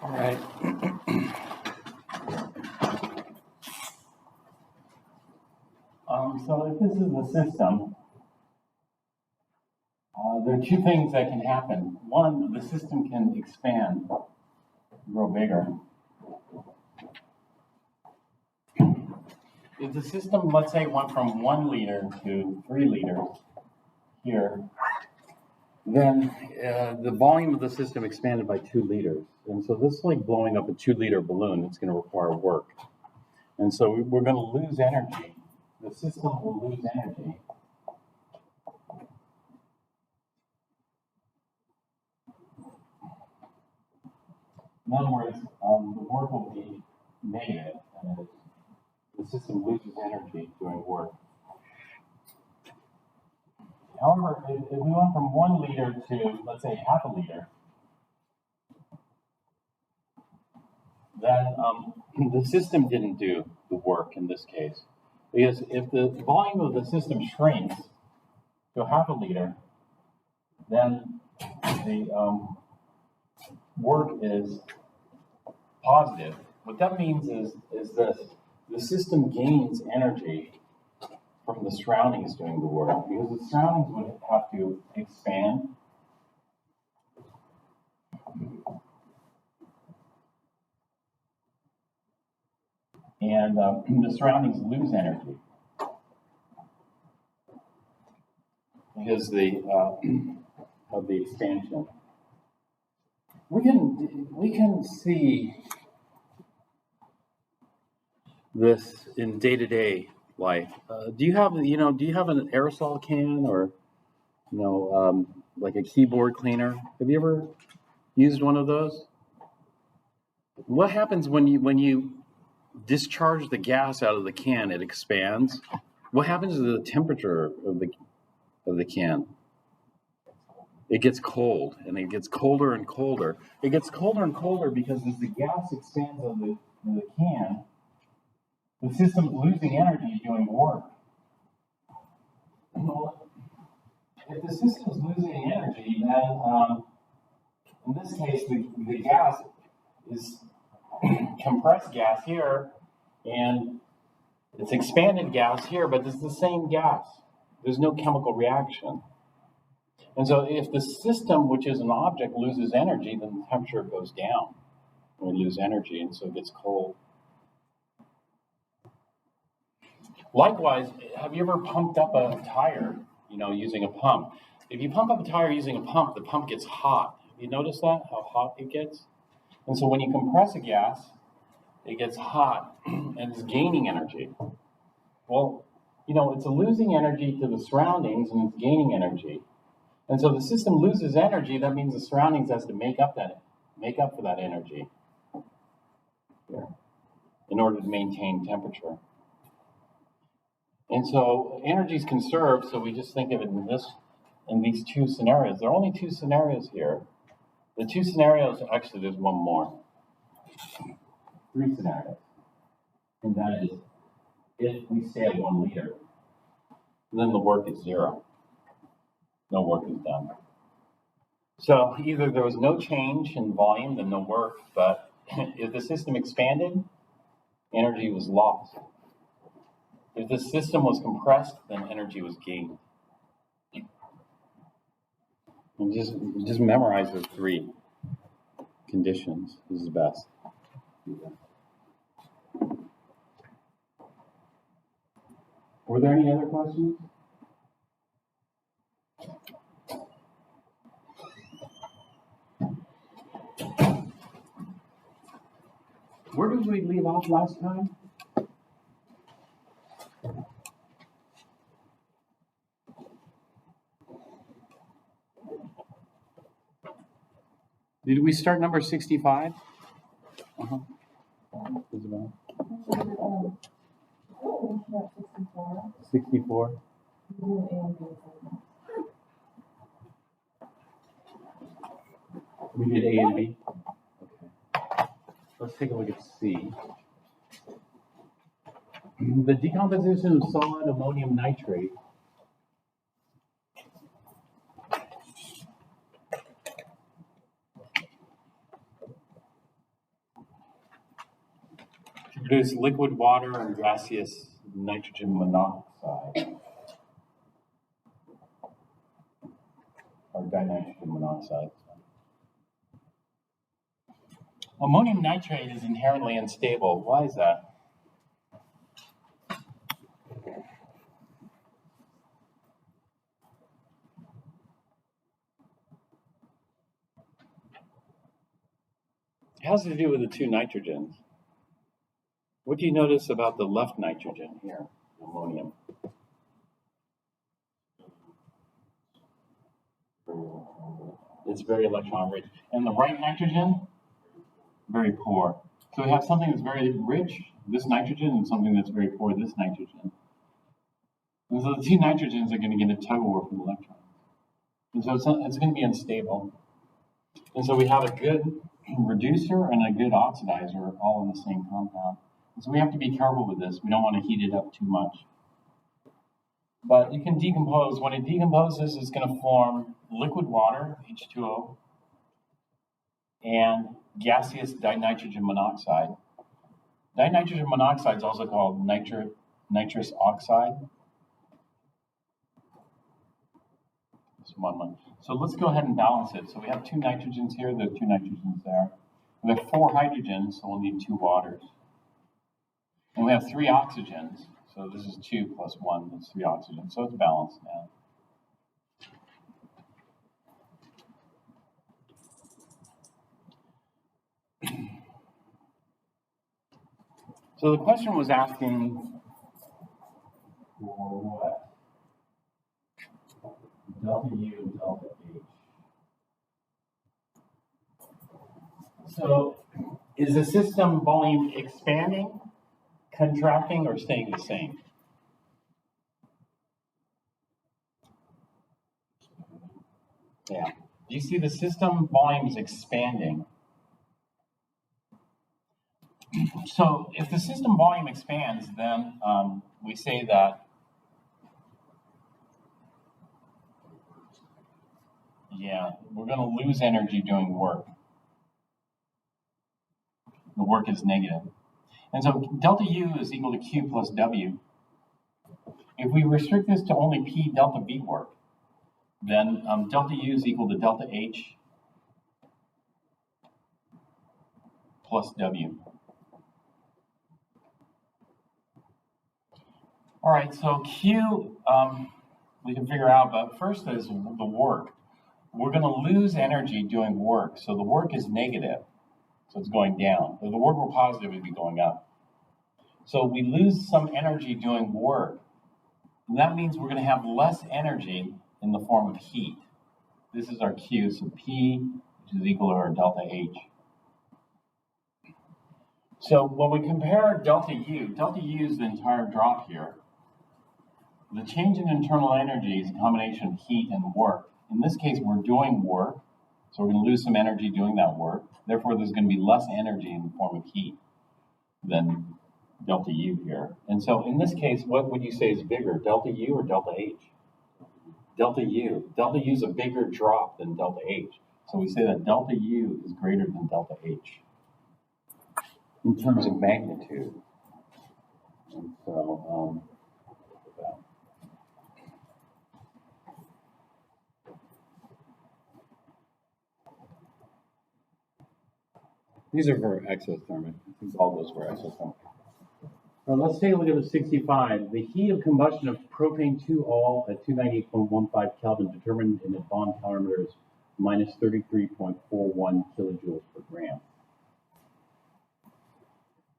All right. So if this is the system, there are two things that can happen. One, the system can expand, grow bigger. If the system, let's say, went from 1 liter to 3 liters here, then the volume of the system expanded by 2 liters. And so this is like blowing up a 2-liter balloon. It's going to require work. And so we're going to lose energy. The system will lose energy. In other words, the work will be negative, and the system loses energy doing work. However, if we went from 1 liter to, let's say, half a liter, then the system didn't do the work in this case. Because if the volume of the system shrinks to half a liter, then the work is positive. What that means is this: the system gains energy from the surroundings doing the work, because the surroundings would have to expand. And the surroundings lose energy because of the expansion. We can see this in day-to-day life. Do you have an aerosol can, or like a keyboard cleaner? Have you ever used one of those? What happens when you discharge the gas out of the can? It expands. What happens to the temperature of the can? It gets cold, and it gets colder and colder. It gets colder and colder because as the gas expands out of the can, the system's losing energy doing work. Well, if the system's losing energy, then in this case, the gas is compressed gas here, and it's expanded gas here, but it's the same gas. There's no chemical reaction. And so if the system, which is an object, loses energy, then the temperature goes down. We lose energy, and so it gets cold. Likewise, have you ever pumped up a tire, using a pump? If you pump up a tire using a pump, the pump gets hot. Have you noticed that, how hot it gets? And so when you compress a gas, it gets hot and it's gaining energy. Well, it's losing energy to the surroundings and it's gaining energy. And so the system loses energy. That means the surroundings has to make up for that energy here in order to maintain temperature. And so energy is conserved. So we just think of it in these two scenarios. There are only two scenarios here. The two scenarios, actually, there's one more. 3 scenarios. And that is, if we stay at 1 liter, then the work is 0. No work is done. So either there was no change in volume, then no work, but if the system expanded, energy was lost. If the system was compressed, then energy was gained. And just memorize the 3 conditions. This is best. Were there any other questions? Where did we leave off last time? Did we start number 65? Isabel? 64? We did A and B? Okay. Let's take a look at C. The decomposition of solid ammonium nitrate produce liquid water and gaseous nitrogen monoxide, or dinitrogen monoxide. Ammonium nitrate is inherently unstable. Why is that? It has to do with the two nitrogens. What do you notice about the left nitrogen here, ammonium? It's very electron rich. And the right nitrogen, very poor. So we have something that's very rich, this nitrogen, and something that's very poor, this nitrogen. And so the two nitrogens are going to get a tug of war for the electrons. And so it's going to be unstable. And so we have a good reducer and a good oxidizer all in the same compound. And so we have to be careful with this. We don't want to heat it up too much. But it can decompose. When it decomposes, it's going to form liquid water, H2O, and gaseous dinitrogen monoxide. Dinitrogen monoxide is also called nitrous oxide. So let's go ahead and balance it. So we have two nitrogens here, there are two nitrogens there. We have 4 hydrogens, so we'll need 2 waters. And we have 3 oxygens, so this is 2 plus 1, that's 3 oxygens, so it's balanced now. So the question was asking for what? Delta U and delta H. So is the system volume expanding, contracting, or staying the same? Yeah. Do you see the system volume is expanding? So if the system volume expands, then we say that we're going to lose energy doing work. The work is negative. And so delta U is equal to Q plus W. If we restrict this to only P delta V work, then delta U is equal to delta H plus W. All right, so Q we can figure out, but first is the work. We're going to lose energy doing work, so the work is negative, so it's going down. If the work were positive, it would be going up. So we lose some energy doing work, and that means we're going to have less energy in the form of heat. This is our Q, so P, which is equal to our delta H. So when we compare delta U is the entire drop here. The change in internal energy is a combination of heat and work. In this case, we're doing work, so we're going to lose some energy doing that work. Therefore, there's going to be less energy in the form of heat than delta U here. And so in this case, what would you say is bigger, delta U or delta H? Delta U. Delta U is a bigger drop than delta H. So we say that delta U is greater than delta H in terms of magnitude. And so, these are for exothermic. I think all those were exothermic. Now let's take a look at the 65. The heat of combustion of propane 2-ol at 298.15 Kelvin determined in a bond calorimeter is minus 33.41 kilojoules per gram.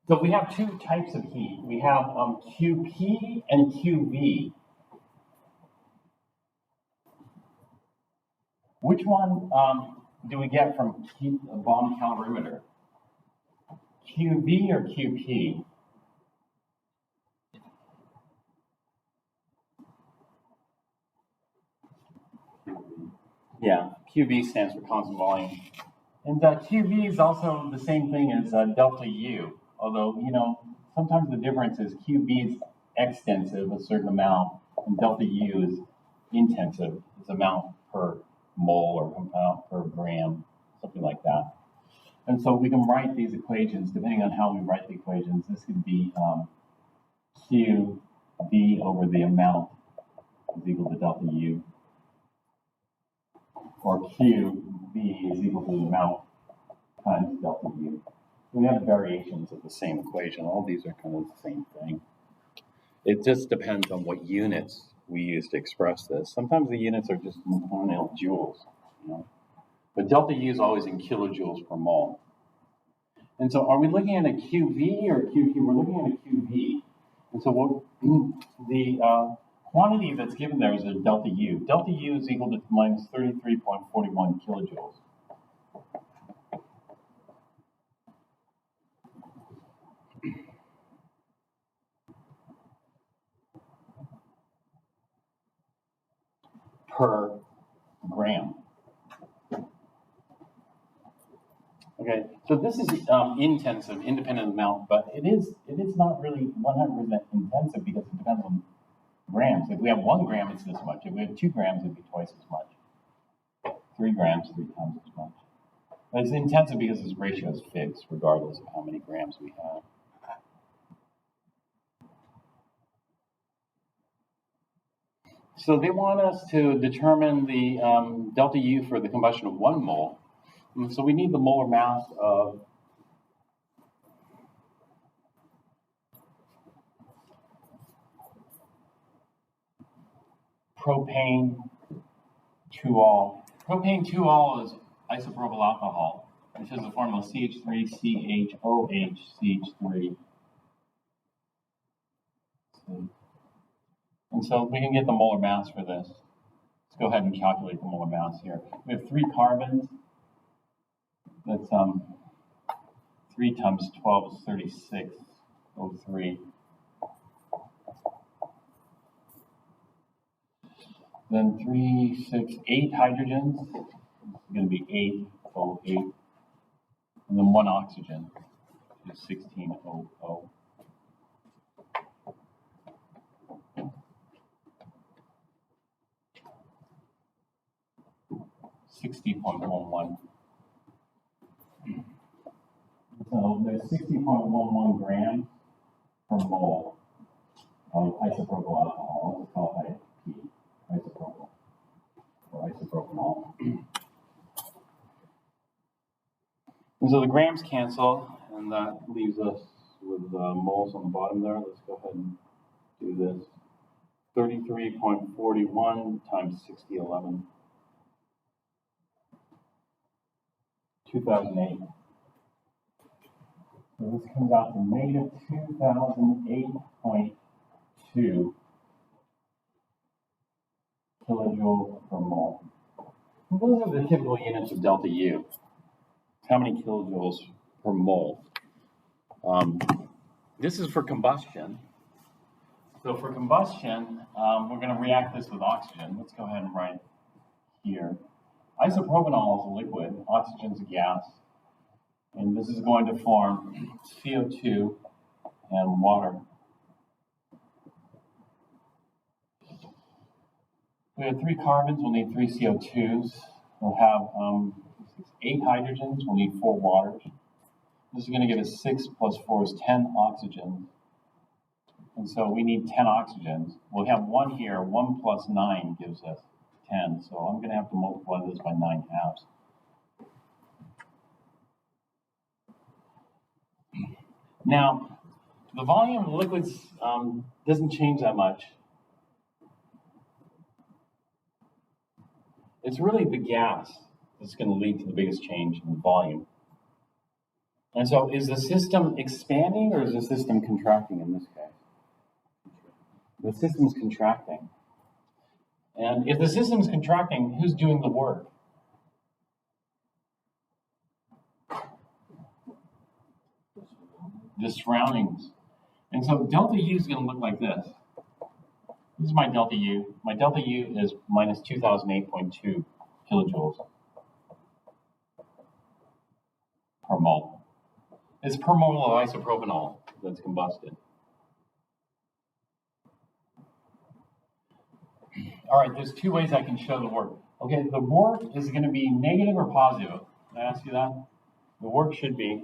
So we have 2 types of heat. We have QP and QV. Which one do we get from a bond calorimeter? QV or QP? Yeah, QV stands for constant volume. And QV is also the same thing as delta U, although, sometimes the difference is QV is extensive, a certain amount, and delta U is intensive, it's amount per mole or amount per gram, something like that. And so we can write these equations, depending on how we write the equations. This could be Q V over the amount is equal to delta U, or Q V is equal to the amount times delta U. We have variations of the same equation. All these are kind of the same thing. It just depends on what units we use to express this. Sometimes the units are just joules, you know. But delta U is always in kilojoules per mole. And so are we looking at a QV or QQ? We're looking at a QV. And so the quantity that's given there is a delta U. Delta U is equal to minus 33.41 kilojoules. Per gram. Okay, so this is intensive, independent amount, but it is not really 100% intensive because it depends on grams. If we have 1 gram, it's this much. If we have 2 grams, it'd be twice as much. 3 grams, 3 times as much. But it's intensive because this ratio is fixed, regardless of how many grams we have. So they want us to determine the delta U for the combustion of 1 mole. And so we need the molar mass of propane 2-ol. Propane 2-ol is isopropyl alcohol, which has the formula CH3CHOH CH3. And so we can get the molar mass for this. Let's go ahead and calculate the molar mass here. We have 3 carbons. That's 3 times 12 is 3603. Then 3, 6, 8 hydrogens. It's going to be 808. And then 1 oxygen is 1600. 60.11. So there's 60.11 grams per mole of isopropyl alcohol. Let's call it IP, isopropyl, or isopropanol. And so the grams cancel, and that leaves us with moles on the bottom there. Let's go ahead and do this. 33.41 times 6011. 2008. So this comes out to negative 2008.2 kilojoules per mole. And those are the typical units of delta U. How many kilojoules per mole? This is for combustion. So for combustion, we're going to react this with oxygen. Let's go ahead and write here. Isopropanol is a liquid, oxygen is a gas, and this is going to form CO2 and water. We have 3 carbons, we'll need 3 CO2s. We'll have 8 hydrogens, we'll need 4 waters. This is going to give us 6 plus 4 is 10 oxygens. And so we need 10 oxygens. We'll have 1 here, 1 plus 9 gives us 10, so I'm going to have to multiply this by 9 halves. Now, the volume of liquids doesn't change that much. It's really the gas that's going to lead to the biggest change in volume. And so is the system expanding or is the system contracting in this case? The system's contracting. And if the system's contracting, who's doing the work? The surroundings. And so delta U is going to look like this. This is my delta U. My delta U is minus 2008.2 kilojoules per mole. It's per mole of isopropanol that's combusted. All right, there's 2 ways I can show the work. Okay, the work is going to be negative or positive. Can I ask you that? the work should be,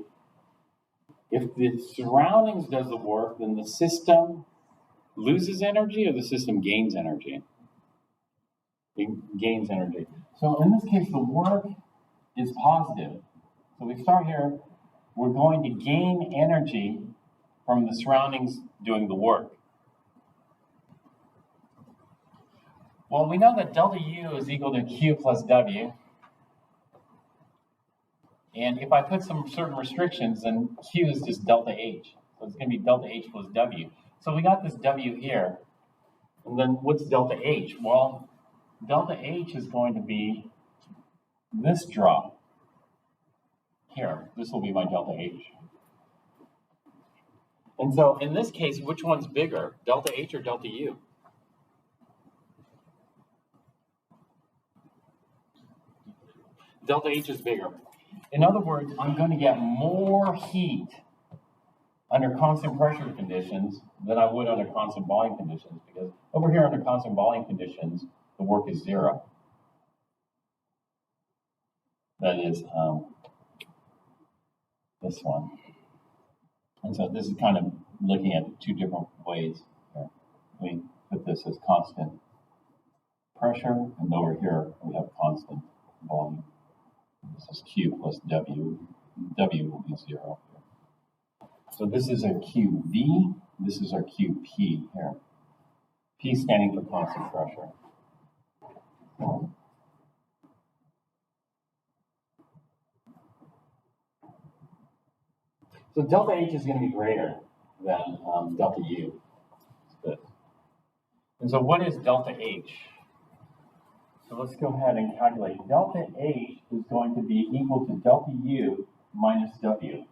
if the surroundings does the work, then the system loses energy or the system gains energy? It gains energy. So in this case, the work is positive. So we start here, we're going to gain energy from the surroundings doing the work. Well, we know that delta U is equal to Q plus W. And if I put some certain restrictions, then Q is just delta H. So it's going to be delta H plus W. So we got this W here. And then what's delta H? Well, delta H is going to be this drop here. This will be my delta H. And so in this case, which one's bigger, delta H or delta U? Delta H is bigger. In other words, I'm going to get more heat under constant pressure conditions than I would under constant volume conditions, because over here under constant volume conditions, the work is zero. That is this one. And so this is kind of looking at two different ways here. We put this as constant pressure, and over here we have constant volume. This is Q plus W. W will be zero here. So this is our QV, this is our QP here. P standing for constant pressure. So delta H is going to be greater than delta U. And so what is delta H? So let's go ahead and calculate. Delta H is going to be equal to delta U minus W.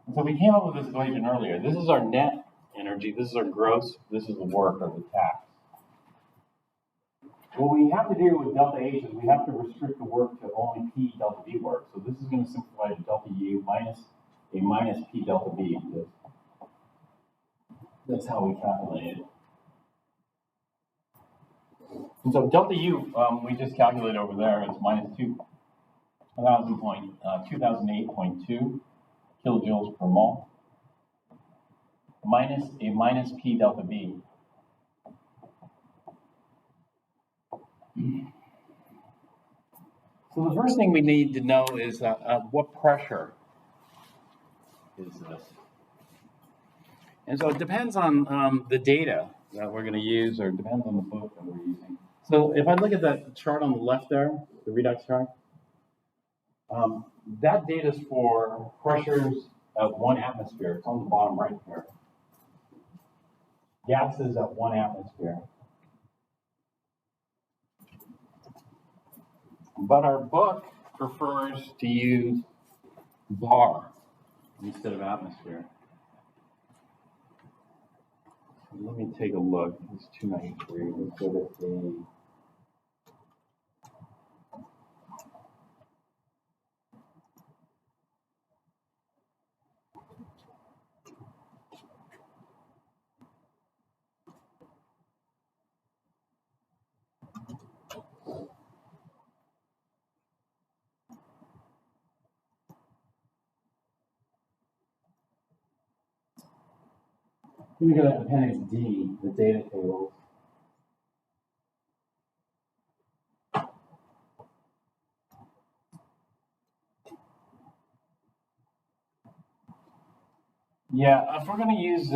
And so we came up with this equation earlier. This is our net energy, this is our gross, this is the work or the tax. What we have to do with delta H is we have to restrict the work to only P delta V work. So this is going to simplify to delta U minus a minus P delta V. That's how we calculate it. And so delta U, we just calculated over there, it's minus 2008.2 kilojoules per mole, minus a minus P delta V. So the first thing we need to know is what pressure is this? And so it depends on the data that we're going to use, or it depends on the book that we're using. So if I look at that chart on the left there, the redox chart, that data is for pressures at 1 atmosphere. It's on the bottom right here. Gases at 1 atmosphere. But our book prefers to use bar instead of atmosphere. Let me take a look. It's 293. Let's go to A. Let me go to Appendix D, the data tables. Yeah, if we're going to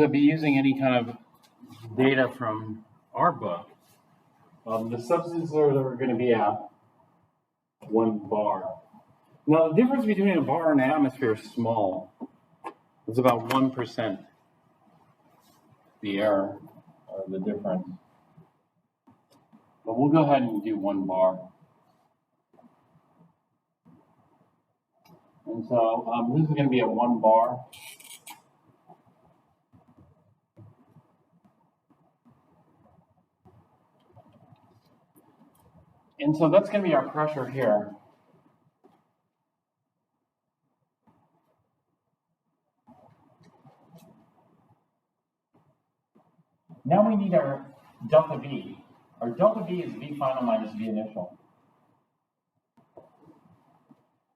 be using any kind of data from our book, the substances that are going to be at 1 bar. Now, the difference between a bar and an atmosphere is small. It's about 1%. The error or the difference. But we'll go ahead and do 1 bar. And so this is going to be at 1 bar. And so that's going to be our pressure here. Now we need our delta V. Our delta V is V final minus V initial.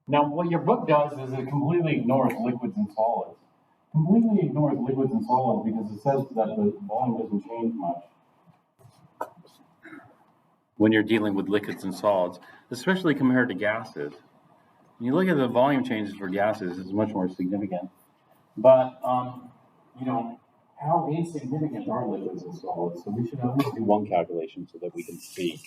Now, what your book does is it completely ignores liquids and solids. Completely ignores liquids and solids because it says that the volume doesn't change much when you're dealing with liquids and solids, especially compared to gases. When you look at the volume changes for gases, it's much more significant. But, how insignificant are liquids and solids? So we should at least do one calculation so that we can see.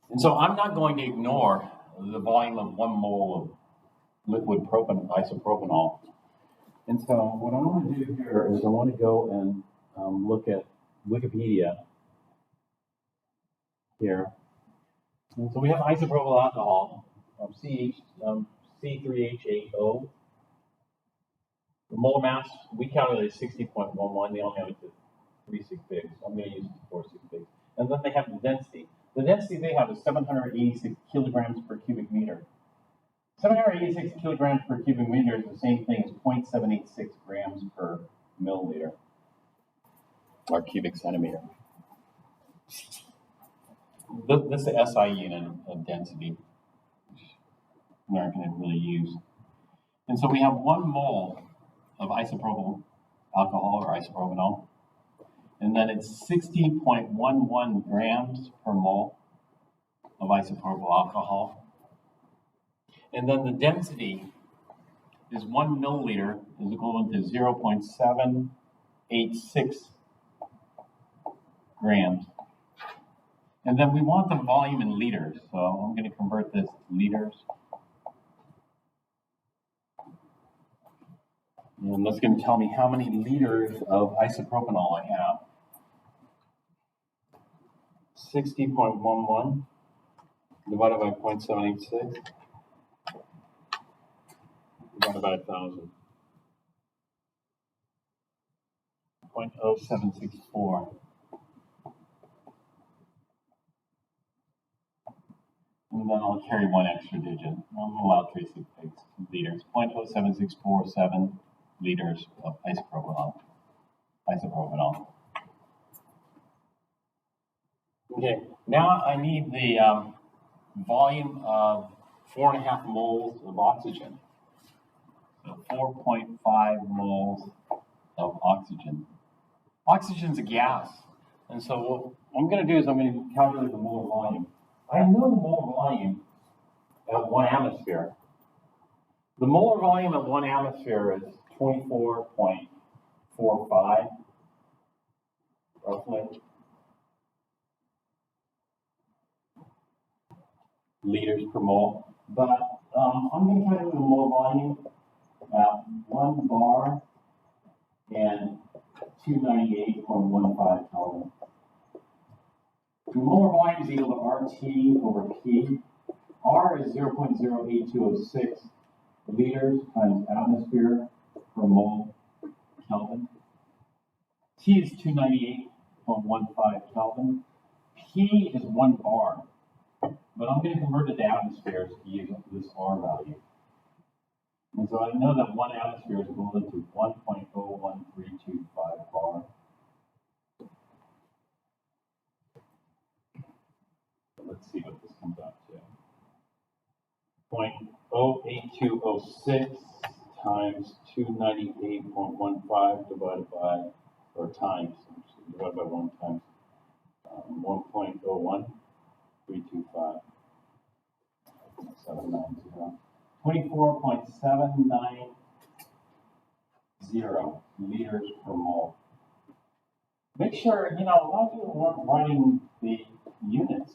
And so I'm not going to ignore the volume of 1 mole of liquid isopropanol. And so what I want to do here is I want to go and look at Wikipedia here. And so we have isopropyl alcohol, C3H8O. The molar mass, we calculated 60.11. They only have it to 36 bigs. I'm going to use 46 bigs. And then they have the density. The density they have is 786 kilograms per cubic meter. 786 kilograms per cubic meter is the same thing as 0.786 grams per milliliter, or cubic centimeter. That's the SI unit of density, which we aren't going to really use. And so we have 1 mole of isopropyl alcohol or isopropanol, and then it's 60.11 grams per mole of isopropyl alcohol. And then the density is 1 milliliter is equivalent to 0.786 grams. And then we want the volume in liters, so I'm going to convert this to liters. And that's going to tell me how many liters of isopropanol I have. 60.11 divided by 0.786 divided by 1,000. 0.0764. And then I'll carry 1 extra digit. I'm allowed 36 liters. 0.07647 liters of isopropanol. Okay, now I need the volume of 4.5 moles of oxygen. So 4.5 moles of oxygen. Oxygen's a gas, and so what I'm going to do is I'm going to calculate the molar volume. I know the molar volume at 1 atmosphere. The molar volume at 1 atmosphere is 24.45, roughly, liters per mole. But I'm going to calculate the molar volume at 1 bar and 298.15 Kelvin. The molar volume is equal to RT over P. R is 0.08206 liters times atmosphere per mole Kelvin. T is 298.15 Kelvin. P is 1 bar. But I'm going to convert it to atmospheres to use this R value. And so I know that 1 atmosphere is equivalent to 1.01325 bar. Let's see what this comes out to. 0.08206 times 298.15 divided by, or times, divided by 1 times 1.01325. 790. 24.790 liters per mole. Make sure, a lot of people weren't writing the units.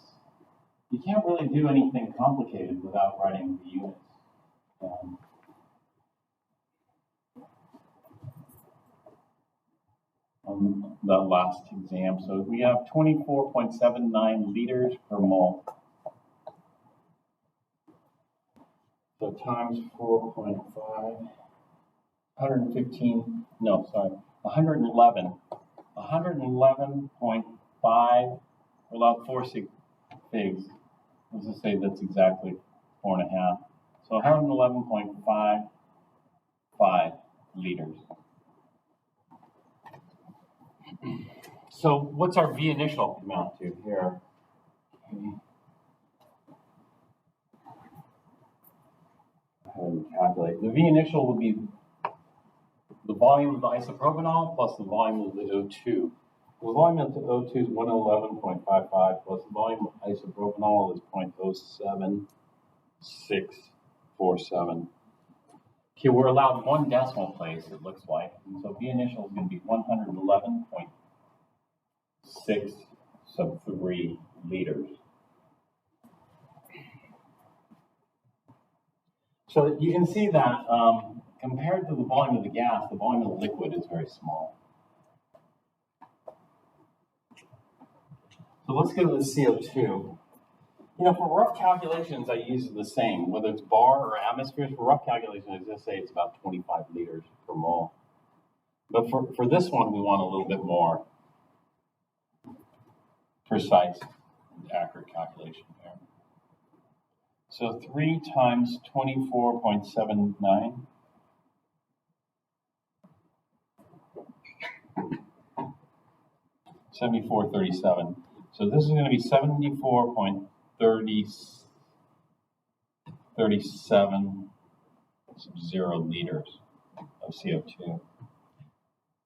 You can't really do anything complicated without writing the units. On the last exam, so we have 24.79 liters per mole. So times 4.5, 111, 111.5, we're allowed 4 figs. Let's just say that's exactly 4.5. So 111.55 liters. So what's our V initial amount to here? and calculate. The V initial would be the volume of the isopropanol plus the volume of the O2. The volume of the O2 is 111.55 plus the volume of isopropanol is 0.07647. Okay, we're allowed one decimal place, it looks like. And so V initial is going to be 111.6 liters. So you can see that compared to the volume of the gas, the volume of the liquid is very small. So let's go to the CO2. You know, for rough calculations, I use the same, whether it's bar or atmospheres. For rough calculations, I just say it's about 25 liters per mole. But for this one, we want a little bit more precise and accurate calculation here. So 3 times 24.79. $74.37. So this is going to be 74.37 liters of CO2.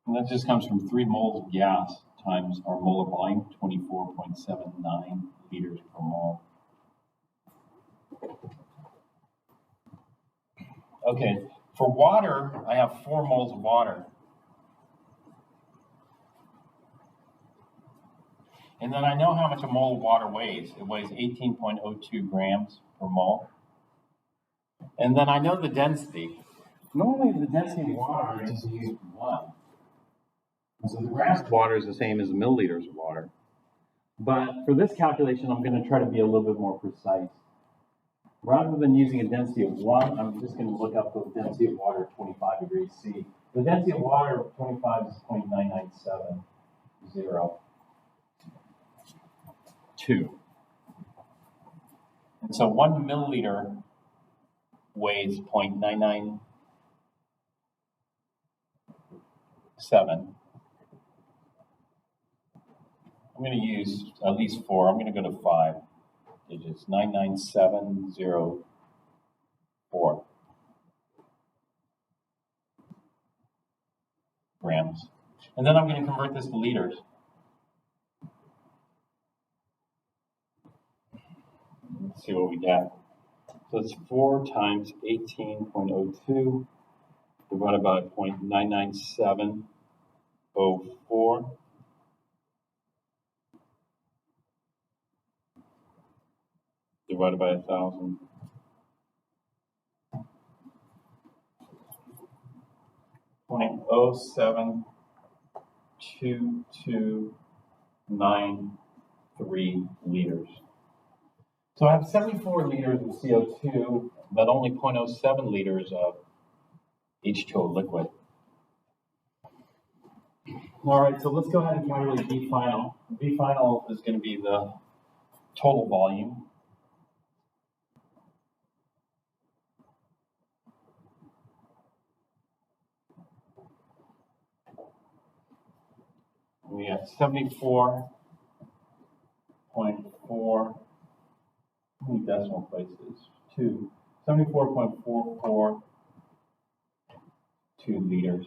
And that just comes from 3 moles of gas times our molar volume, 24.79 liters per mole. Okay, for water, I have 4 moles of water. And then I know how much a mole of water weighs. It weighs 18.02 grams per mole. And then I know the density. Normally the density of water is just used 1. So the grams of water is the same as the milliliters of water. But for this calculation, I'm going to try to be a little bit more precise. Rather than using a density of 1, I'm just going to look up the density of water at 25 degrees C. The density of water at 25 is 0.9970. 2. And so 1 milliliter weighs 0.997. I'm going to use at least 4. I'm going to go to 5 digits. 99704 grams. And then I'm going to convert this to liters. Let's see what we get. So it's 4 times 18.02 divided by 0.99704 divided by 1,000. 0.072293 liters. So I have 74 liters of CO2, but only 0.07 liters of H2O liquid. All right, so let's go ahead and calculate V final. V final is going to be the total volume. We have 74.4, how many decimal places? 2. 74.442 liters.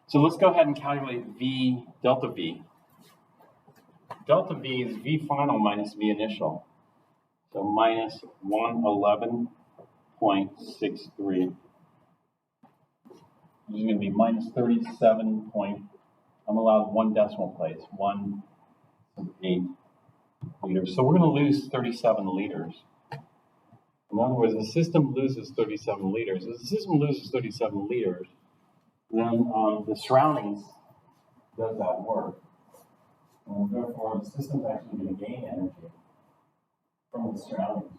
So let's go ahead and calculate V, delta V. Delta V is V final minus V initial. So minus 111.63. This is going to be minus 37 point, I'm allowed 1 decimal place, 1.8 liters. So we're going to lose 37 liters. In other words, the system loses 37 liters. If the system loses 37 liters, then the surroundings does that work. And therefore, the system's actually going to gain energy from the surroundings.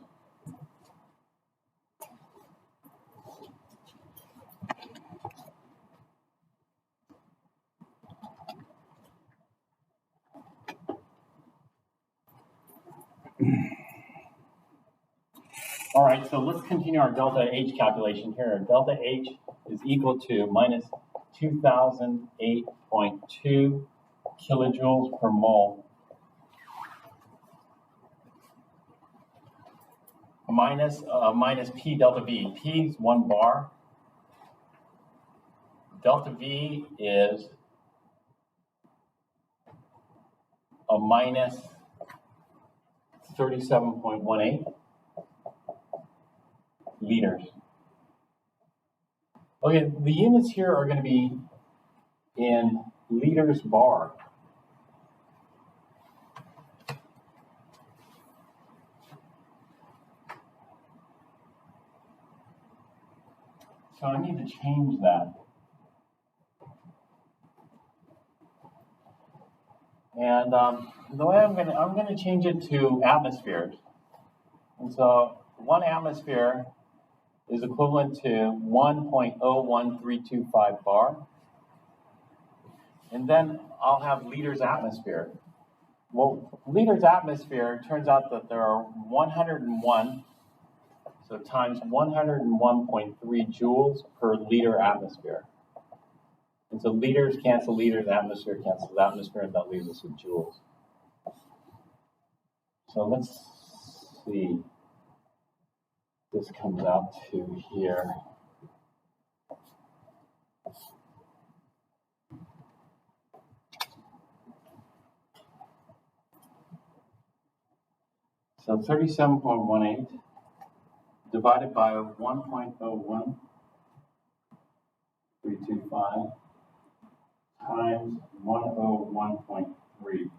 All right, so let's continue our delta H calculation here. Delta H is equal to minus 2008.2 kilojoules per mole. minus P delta V. P is 1 bar. Delta V is a minus 37.18 liters. Okay, the units here are going to be in liters bar. So I need to change that. And the way I'm going to change it to atmospheres. And so 1 atmosphere is equivalent to 1.01325 bar. And then I'll have liters atmosphere. Well, liters atmosphere, turns out that there are 101, so times 101.3 joules per liter atmosphere. And so liters cancel liters, atmosphere cancels atmosphere, and that leaves us with joules. So let's see. This comes out to here. So 37.18 divided by 1.01325 times 101.3.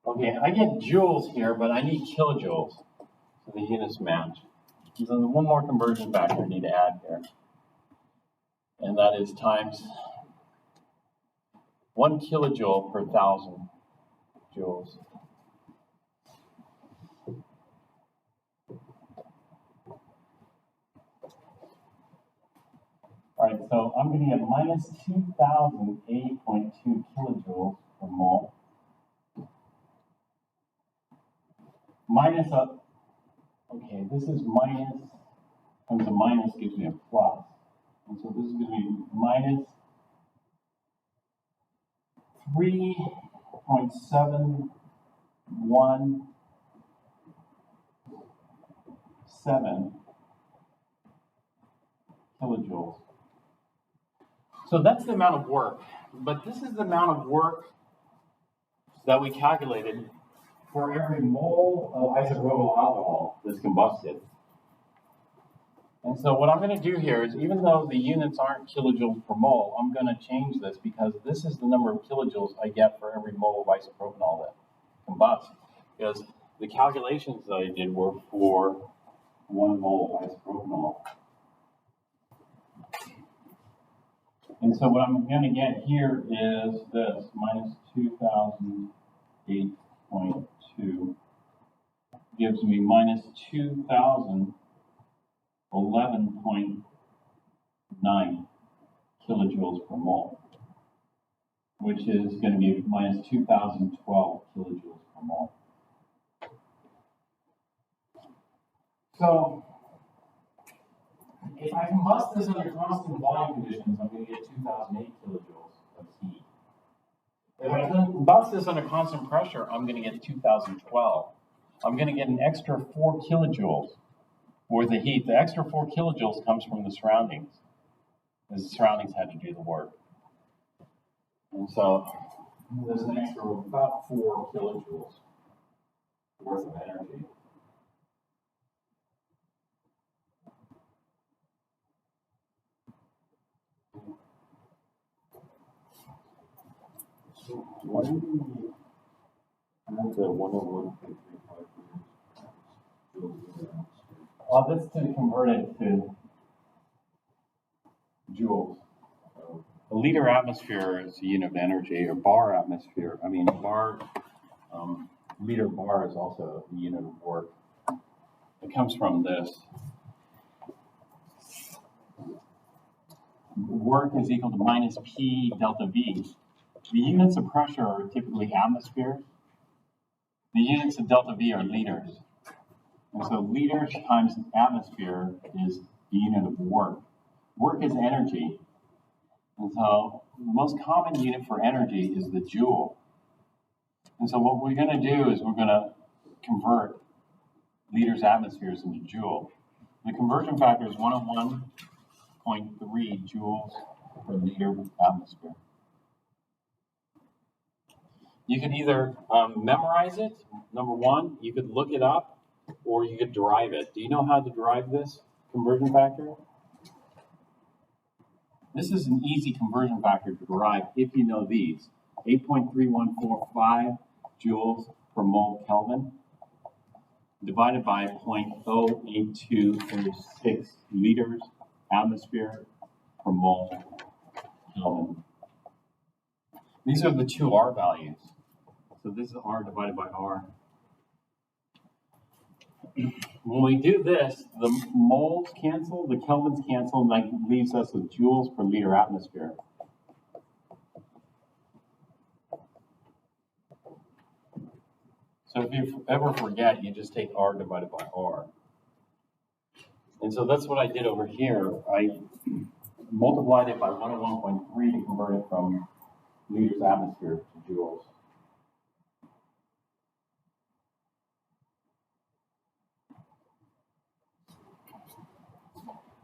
Okay, I get joules here, but I need kilojoules, so the units match. So there's one more conversion factor I need to add here, and that is times 1 kilojoule per 1,000 joules. All right, so I'm going to get minus 2,008.2 kilojoules per mole. Minus okay, this is minus, times a minus gives me a plus. And so this is going to be minus 3.717 kilojoules. So that's the amount of work, but this is the amount of work that we calculated for every mole of isopropyl alcohol that's combusted. And so what I'm going to do here is, even though the units aren't kilojoules per mole, I'm going to change this because this is the number of kilojoules I get for every mole of isopropanol that combusts. Because the calculations that I did were for 1 mole of isopropanol. And so what I'm going to get here is this, minus 2,008.2 gives me minus 2,011.9 kilojoules per mole, which is going to be minus 2,012 kilojoules per mole. So if I combust this under constant volume conditions, I'm going to get 2,008 kilojoules of heat. If I combust this under constant pressure, I'm going to get 2,012. I'm going to get an extra 4 kilojoules worth of heat. The extra 4 kilojoules comes from the surroundings, because the surroundings had to do the work. And so there's an extra about 4 kilojoules worth of energy. So why do we have the 101.35? That's to convert it to joules. A liter atmosphere is a unit of energy, or bar atmosphere. I mean, liter bar is also a unit of work. It comes from this. Work is equal to minus P delta V. The units of pressure are typically atmospheres. The units of delta V are liters. And so liters times atmosphere is the unit of work. Work is energy. And so the most common unit for energy is the joule. And so what we're going to do is we're going to convert liters atmospheres into joule. The conversion factor is 101.3 joules per liter atmosphere. You could either memorize it, number one, you could look it up, or you could derive it. Do you know how to derive this conversion factor? This is an easy conversion factor to derive if you know these. 8.3145 joules per mole Kelvin divided by 0.08236 liters atmosphere per mole Kelvin. These are the two R values. So this is R divided by R. When we do this, the moles cancel, the kelvins cancel, and that leaves us with joules per liter atmosphere. So if you ever forget, you just take R divided by R. And so that's what I did over here. I multiplied it by 101.3 to convert it from liters atmosphere to joules.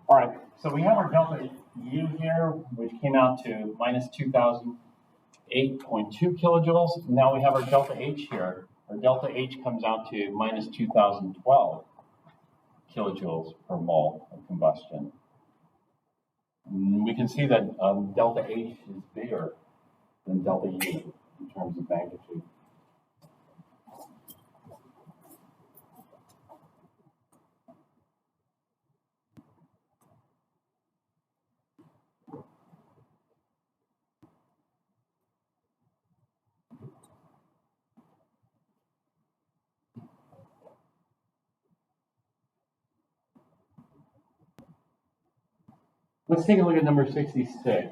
All right, so we have our delta U here, which came out to minus 2008.2 kilojoules. Now we have our delta H here. Our delta H comes out to minus 2012 kilojoules per mole of combustion. And we can see that delta H is bigger than delta U in terms of magnitude. Let's take a look at number 66.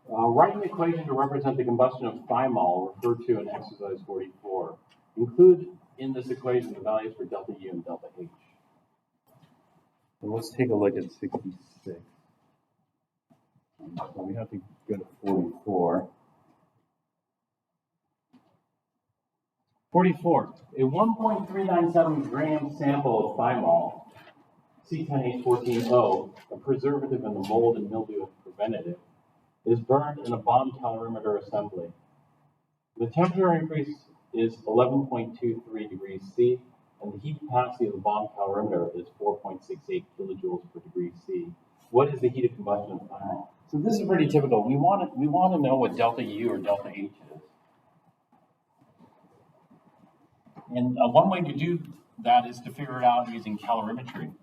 Write an equation to represent the combustion of thymol referred to in exercise 44. Include in this equation the values for delta U and delta H. So let's take a look at 66. So we have to go to 44. 44. A 1.397 gram sample of thymol, C10H14O, a preservative in the mold and mildew preventative, is burned in a bomb calorimeter assembly. The temperature increase is 11.23 degrees C, and the heat capacity of the bomb calorimeter is 4.68 kilojoules per degree C. What is the heat of combustion of thymol? So this is pretty typical. We want to know what delta U or delta H is. And one way to do that is to figure it out using calorimetry.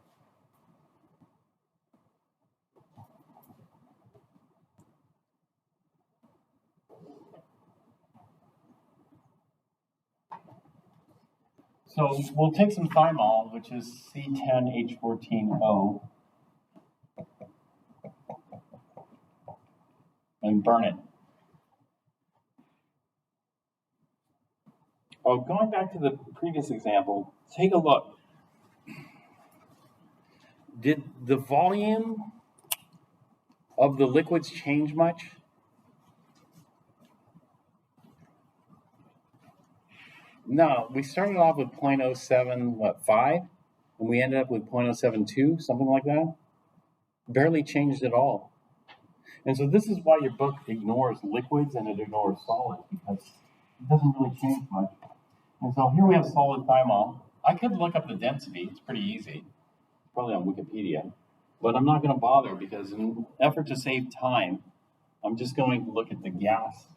So we'll take some thymol, which is C10H14O, and burn it. Oh, going back to the previous example, take a look. Did the volume of the liquids change much? No, we started off with 0.075, and we ended up with 0.072, something like that. Barely changed at all. And so this is why your book ignores liquids and it ignores solids, because it doesn't really change much. And so here we have solid thymol. I could look up the density. It's pretty easy. It's probably on Wikipedia. But I'm not going to bother because in an effort to save time, I'm just going to look at the gas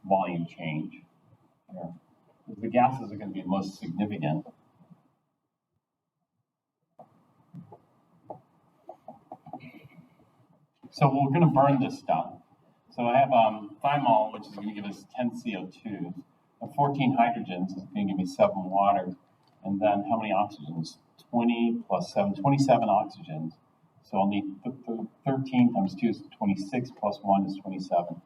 volume change here. The gases are going to be the most significant. So we're going to burn this stuff. So I have thymol, which is going to give us 10 CO2s. 14 hydrogens is going to give me 7 water. And then how many oxygens? 20 plus 7, 27 oxygens. So I'll need 13 times 2 is 26 plus 1 is 27.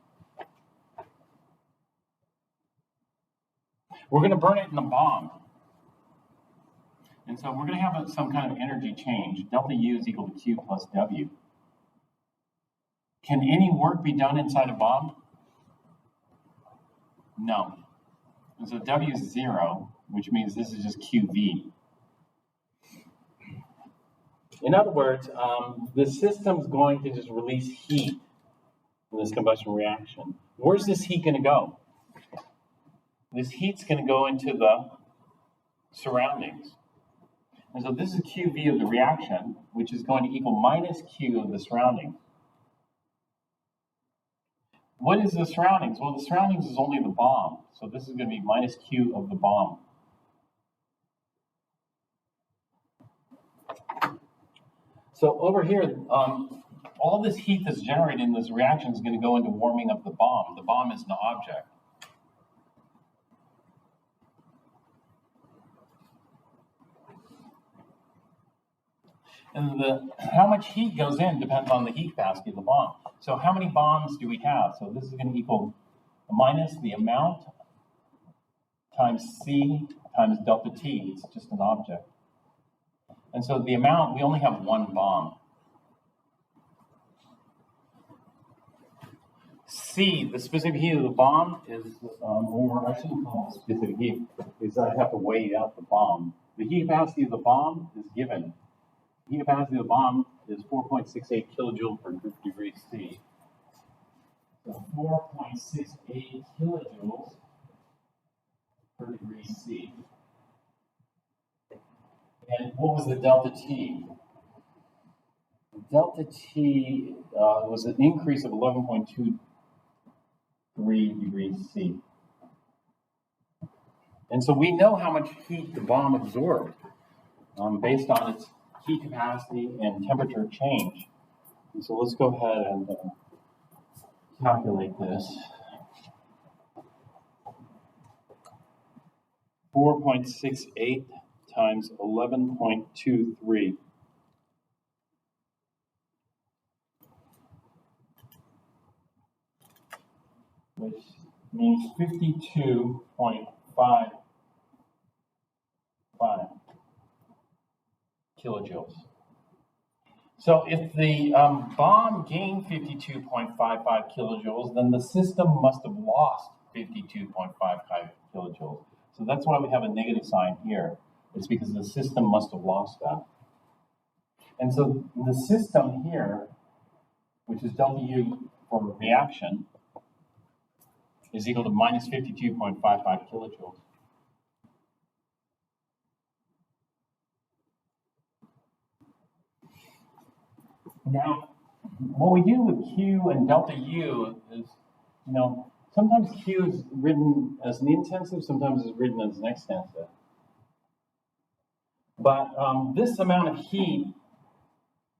We're going to burn it in the bomb. And so we're going to have some kind of energy change. Delta U is equal to Q plus W. Can any work be done inside a bomb? No. And so W is 0, which means this is just QV. In other words, the system's going to just release heat in this combustion reaction. Where's this heat going to go? This heat's going to go into the surroundings. And so this is QV of the reaction, which is going to equal minus Q of the surroundings. What is the surroundings? Well, the surroundings is only the bomb. So this is going to be minus Q of the bomb. So over here, all this heat that's generated in this reaction is going to go into warming up the bomb. The bomb is an object. And how much heat goes in depends on the heat capacity of the bomb. So how many bombs do we have? So this is going to equal minus the amount times C times delta T. It's just an object. And so the amount, we only have one bomb. C, the specific heat of the bomb is, or I shouldn't call it specific heat, is I have to weigh out the bomb. The heat capacity of the bomb is given. The heat capacity of the bomb is 4.68 kilojoules per degree C. So 4.68 kilojoules per degree C. And what was the delta T? The delta T was an increase of 11.23 degrees C. And so we know how much heat the bomb absorbed based on its heat capacity and temperature change. And so let's go ahead and calculate this. 4.68 times 11.23. Which means 52.55 kilojoules. So if the bomb gained 52.55 kilojoules, then the system must have lost 52.55 kilojoules. So that's why we have a negative sign here. It's because the system must have lost that. And so the system here, which is delta U for reaction, is equal to minus 52.55 kilojoules. Now, what we do with Q and delta U is, sometimes Q is written as an intensive, sometimes it's written as an extensive. But this amount of heat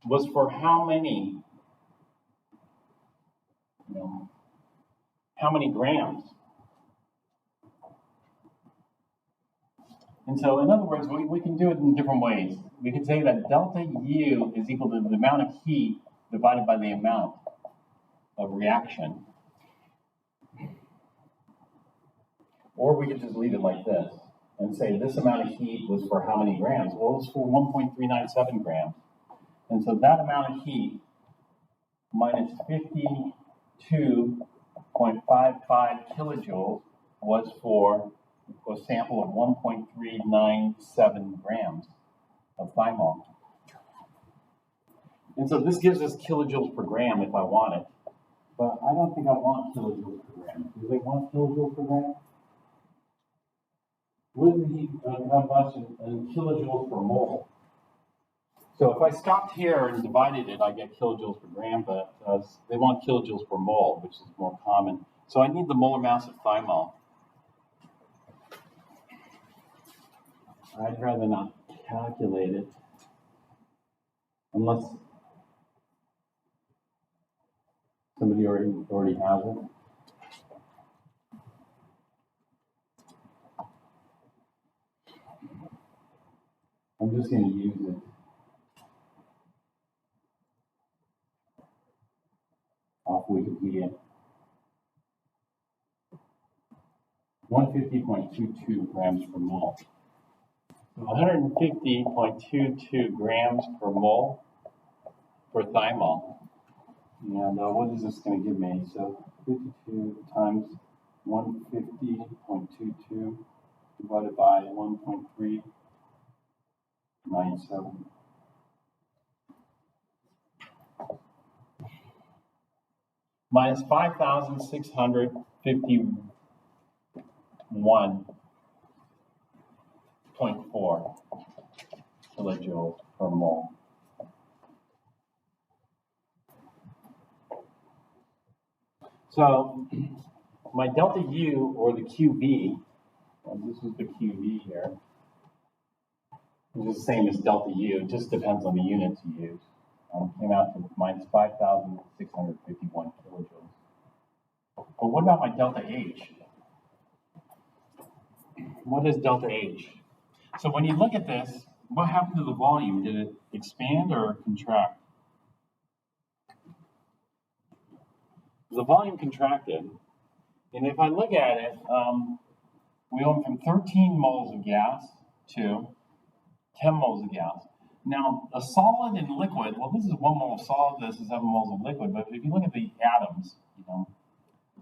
was for how many, how many grams? And so, in other words, we can do it in different ways. We can say that delta U is equal to the amount of heat divided by the amount of reaction. Or we could just leave it like this and say this amount of heat was for how many grams? Well, it's for 1.397 grams. And so that amount of heat minus 52.55 kilojoules was for a sample of 1.397 grams of thymol. And so this gives us kilojoules per gram if I want it. But I don't think I want kilojoules per gram. Do they want kilojoules per gram? What is the heat combustion in kilojoules per mole? So if I stopped here and divided it, I get kilojoules per gram, but they want kilojoules per mole, which is more common. So I need the molar mass of thymol. I'd rather not calculate it unless somebody already has it. I'm just going to use it. Off Wikipedia. 150.22 grams per mole. 150.22 grams per mole for thymol. And what is this going to give me? So 52 times 150.22 divided by 1.397. Minus 5,651.4 kilojoules per mole. So my delta U, or the QV, and this is the QV here, which is the same as delta U, it just depends on the units you use, came out to minus 5,651 kilojoules. But what about my delta H? What is delta H? So when you look at this, what happened to the volume? Did it expand or contract? The volume contracted. And if I look at it, we went from 13 moles of gas to 10 moles of gas. Now, a solid and liquid, well, this is 1 mole of solid, this is 7 moles of liquid, but if you look at the atoms,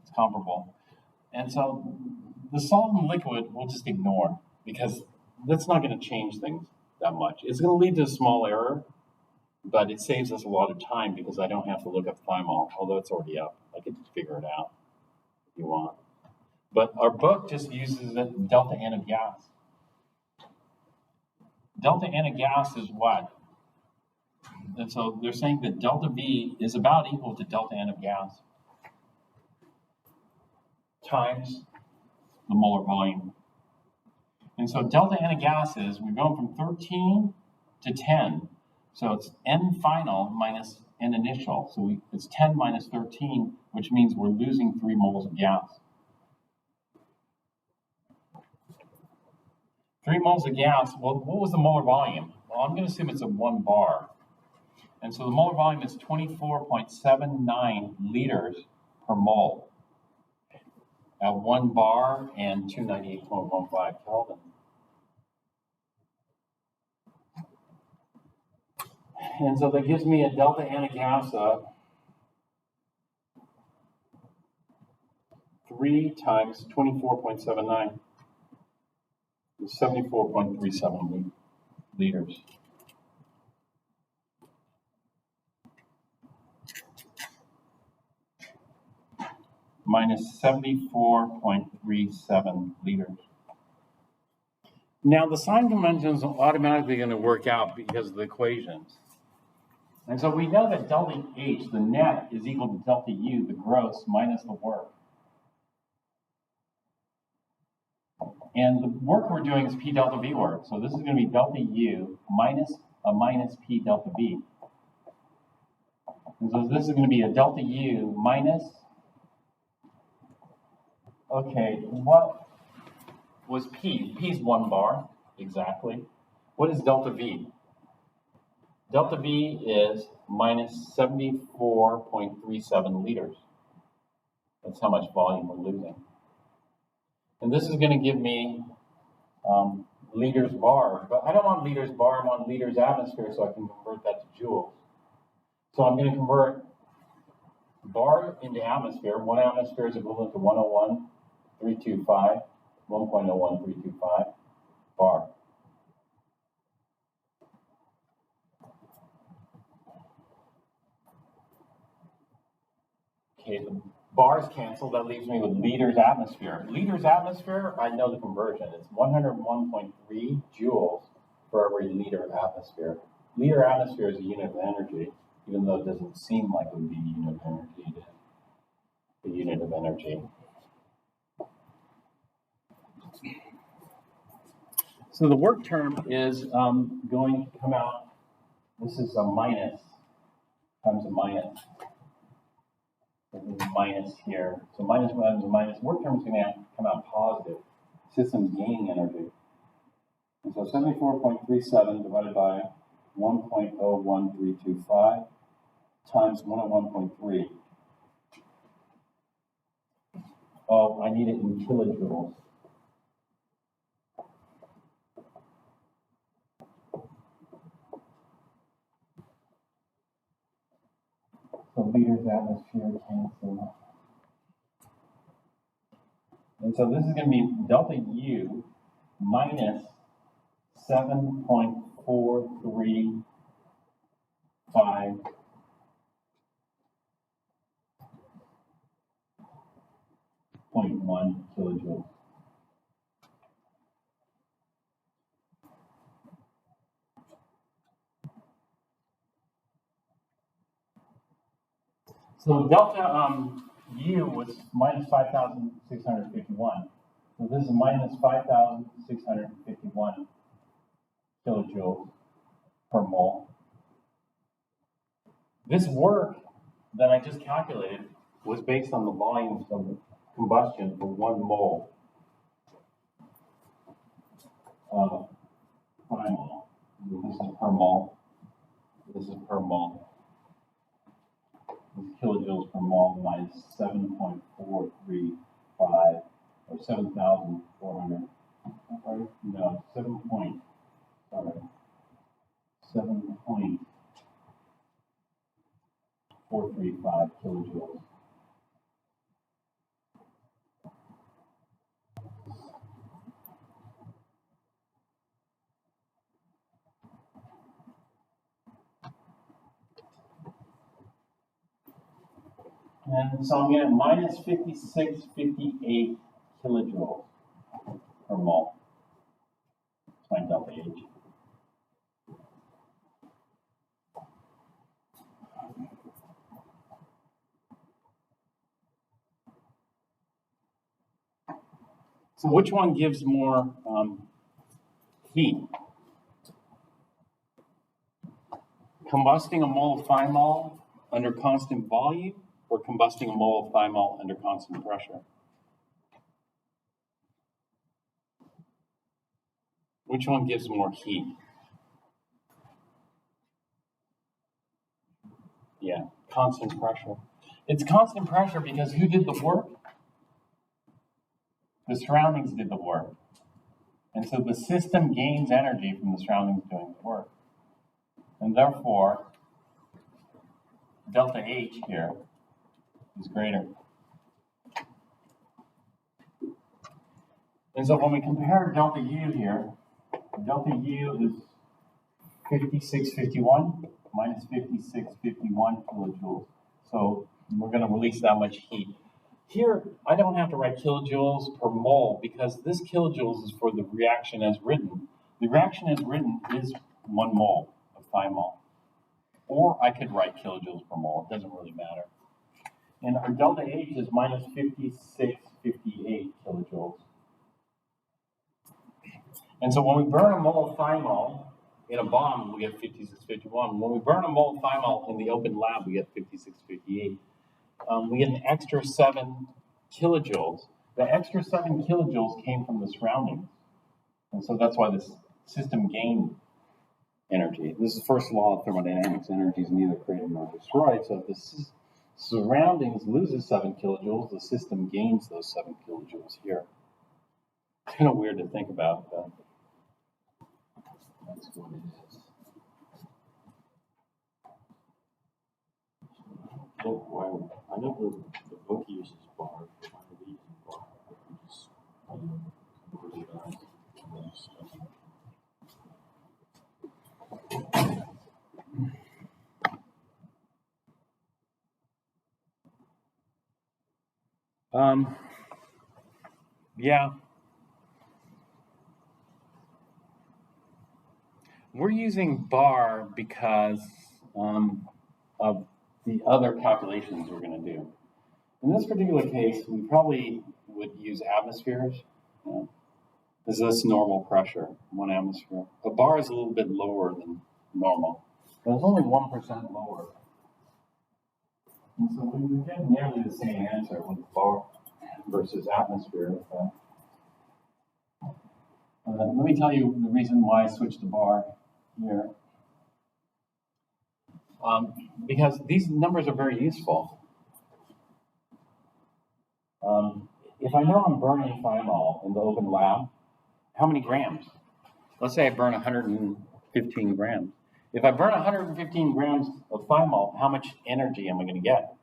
it's comparable. And so the solid and liquid we'll just ignore, because that's not going to change things that much. It's going to lead to a small error, but it saves us a lot of time because I don't have to look up thymol, although it's already up. I could just figure it out if you want. But our book just uses it delta N of gas. Delta N of gas is what? And so they're saying that delta V is about equal to delta N of gas times the molar volume. And so delta N of gas is, we're going from 13 to 10. So it's N final minus N initial. So it's 10 minus 13, which means we're losing 3 moles of gas. 3 moles of gas, well, what was the molar volume? Well, I'm going to assume it's a 1 bar. And so the molar volume is 24.79 liters per mole at 1 bar and 298.15 Kelvin. And so that gives me a delta N of gas of 3 times 24.79 is 74.37 liters. Minus 74.37 liters. Now the sign conventions are automatically going to work out because of the equations. And so we know that delta H, the net, is equal to delta U, the gross, minus the work. And the work we're doing is P delta V work. So this is going to be delta U minus a minus P delta V. And so this is going to be a delta U minus, okay, what was P? P is 1 bar, exactly. What is delta V? Delta V is minus 74.37 liters. That's how much volume we're losing. And this is going to give me liters bar, but I don't want liters bar, I want liters atmosphere, so I can convert that to joules. So I'm going to convert bar into atmosphere. 1 atmosphere is equivalent to 101.325, 1.01325 bar. Okay, the bars cancel, that leaves me with liters atmosphere. Liters atmosphere, I know the conversion. It's 101.3 joules for every liter atmosphere. Liter atmosphere is a unit of energy, even though it doesn't seem like it would be a unit of energy. It is a unit of energy. So the work term is going to come out, this is a minus times a minus. There's a minus here. So minus times a minus. Work term is going to come out positive. System's gaining energy. And so 74.37 divided by 1.01325 times 101.3. Oh, I need it in kilojoules. So So liters atmosphere cancel. And so this is going to be delta U minus 7.435.1 kilojoules. So delta U was minus 5,651. So this is minus 5,651 kilojoules per mole. This work that I just calculated was based on the volumes of combustion for 1 mole of thymol. This is per mole. This is per mole. This is kilojoules per mole minus 7.435 or 7,400. No, 7.435 kilojoules. And so I'm going to minus 5658 kilojoules per mole. That's my delta H. So which one gives more heat? Combusting a mole of thymol under constant volume or combusting a mole of thymol under constant pressure? Which one gives more heat? Yeah, constant pressure. It's constant pressure because who did the work? The surroundings did the work. And so the system gains energy from the surroundings doing the work. And therefore, delta H here is greater. And so when we compare delta U here, delta U is 5651 minus 5651 kilojoules. So we're going to release that much heat. Here, I don't have to write kilojoules per mole because this kilojoules is for the reaction as written. The reaction as written is 1 mole of thymol. Or I could write kilojoules per mole. It doesn't really matter. And our delta H is minus 5658 kilojoules. And so when we burn a mole of thymol in a bomb, we get 5651. When we burn a mole of thymol in the open lab, we get 5658. We get an extra 7 kilojoules. The extra 7 kilojoules came from the surroundings. And so that's why this system gained energy. This is the first law of thermodynamics. Energy is neither created nor destroyed. So if the surroundings loses 7 kilojoules, the system gains those 7 kilojoules here. It's kind of weird to think about, but that's what it is. I know the book uses bar, I use bar, but we just convert it out and then stuff. Yeah. We're using bar because of the other calculations we're going to do. In this particular case, we probably would use atmospheres. This is normal pressure, 1 atmosphere. A bar is a little bit lower than normal, but it's only 1% lower. And so we get nearly the same answer with bar versus atmosphere. Let me tell you the reason why I switched to bar here. Because these numbers are very useful. If I know I'm burning thymol in the open lab, how many grams? Let's say I burn 115 grams. If I burn 115 grams of thymol, how much energy am I going to get?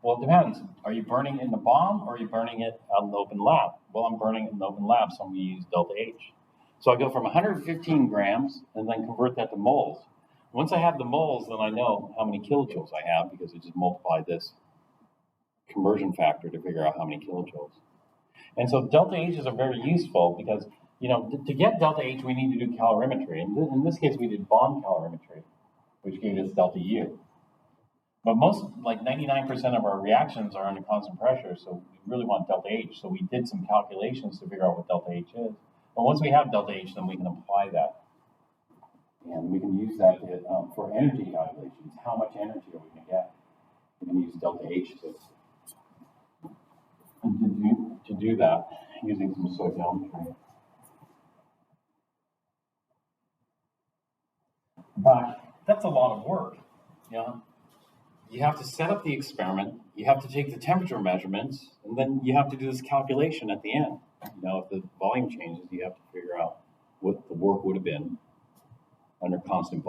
Well, it depends. Are you burning it in the bomb or are you burning it out in the open lab? Well, I'm burning it in the open lab, so I'm going to use delta H. So I go from 115 grams and then convert that to moles. Once I have the moles, then I know how many kilojoules I have because I just multiply this conversion factor to figure out how many kilojoules. And so delta H's are very useful because, to get delta H, we need to do calorimetry. In this case, we did bomb calorimetry, which gave us delta U. But most, like 99% of our reactions are under constant pressure, so we really want delta H. So we did some calculations to figure out what delta H is. But once we have delta H, then we can apply that. And we can use that for energy calculations. How much energy are we going to get? We can use delta H to do that using some stoichiometry. But that's a lot of work. You have to set up the experiment, you have to take the temperature measurements, and then you have to do this calculation at the end. If the volume changes, you have to figure out what the work would have been under constant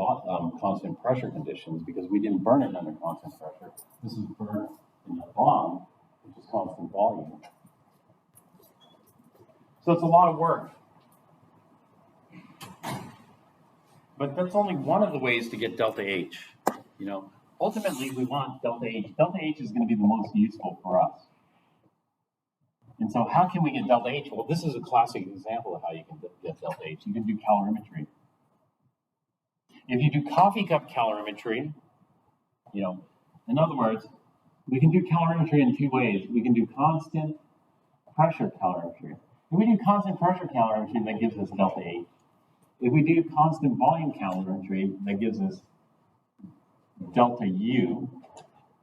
pressure conditions, because we didn't burn it under constant pressure. This is burned in a bomb, which is constant volume. So it's a lot of work. But that's only one of the ways to get delta H. Ultimately, we want delta H. Delta H is going to be the most useful for us. And so how can we get delta H? Well, this is a classic example of how you can get delta H. You can do calorimetry. If you do coffee cup calorimetry, in other words, we can do calorimetry in two ways. We can do constant pressure calorimetry. If we do constant pressure calorimetry, that gives us delta H. If we do constant volume calorimetry, that gives us delta U,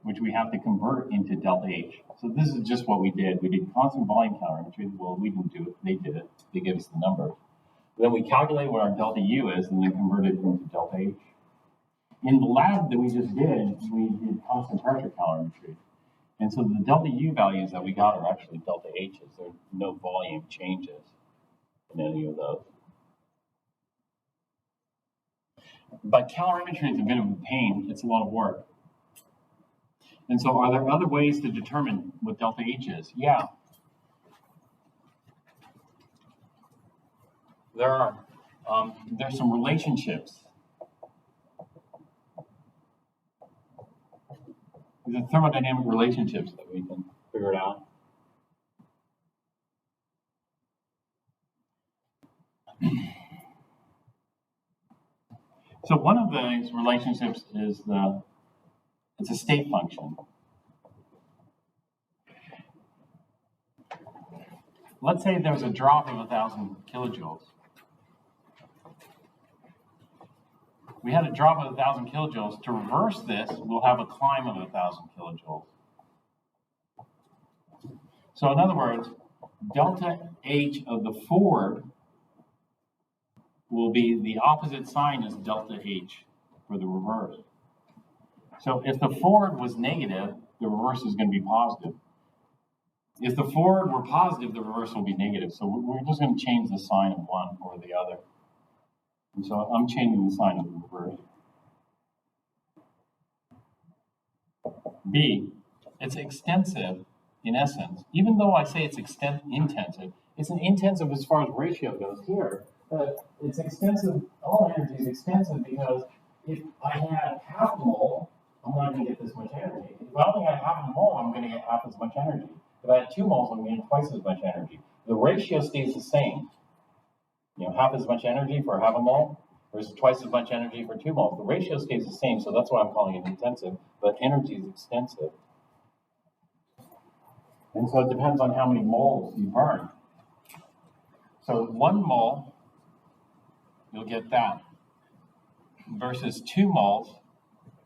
which we have to convert into delta H. So this is just what we did. We did constant volume calorimetry. Well, we didn't do it. They did it. They gave us the numbers. Then we calculate what our delta U is and then convert it into delta H. In the lab that we just did, we did constant pressure calorimetry. And so the delta U values that we got are actually delta H's. There are no volume changes in any of those. But calorimetry is a bit of a pain. It's a lot of work. And so are there other ways to determine what delta H is? Yeah. There are. There's some relationships. These are thermodynamic relationships that we can figure it out. So one of these relationships is it's a state function. Let's say there's a drop of 1,000 kilojoules. We had a drop of 1,000 kilojoules. To reverse this, we'll have a climb of 1,000 kilojoules. So in other words, delta H of the forward will be the opposite sign as delta H for the reverse. So if the forward was negative, the reverse is going to be positive. If the forward were positive, the reverse will be negative. So we're just going to change the sign of one or the other. And so I'm changing the sign of the reverse. B, it's extensive in essence. Even though I say it's intensive, it's an intensive as far as ratio goes here. But it's extensive, all energy is extensive because if I had half a mole, I'm not going to get this much energy. If I only had half a mole, I'm going to get half as much energy. If I had 2 moles, I'm going to get twice as much energy. The ratio stays the same. Half as much energy for half a mole versus twice as much energy for 2 moles. The ratio stays the same, so that's why I'm calling it intensive, but energy is extensive. And so it depends on how many moles you burn. So 1 mole, you'll get that. Versus 2 moles,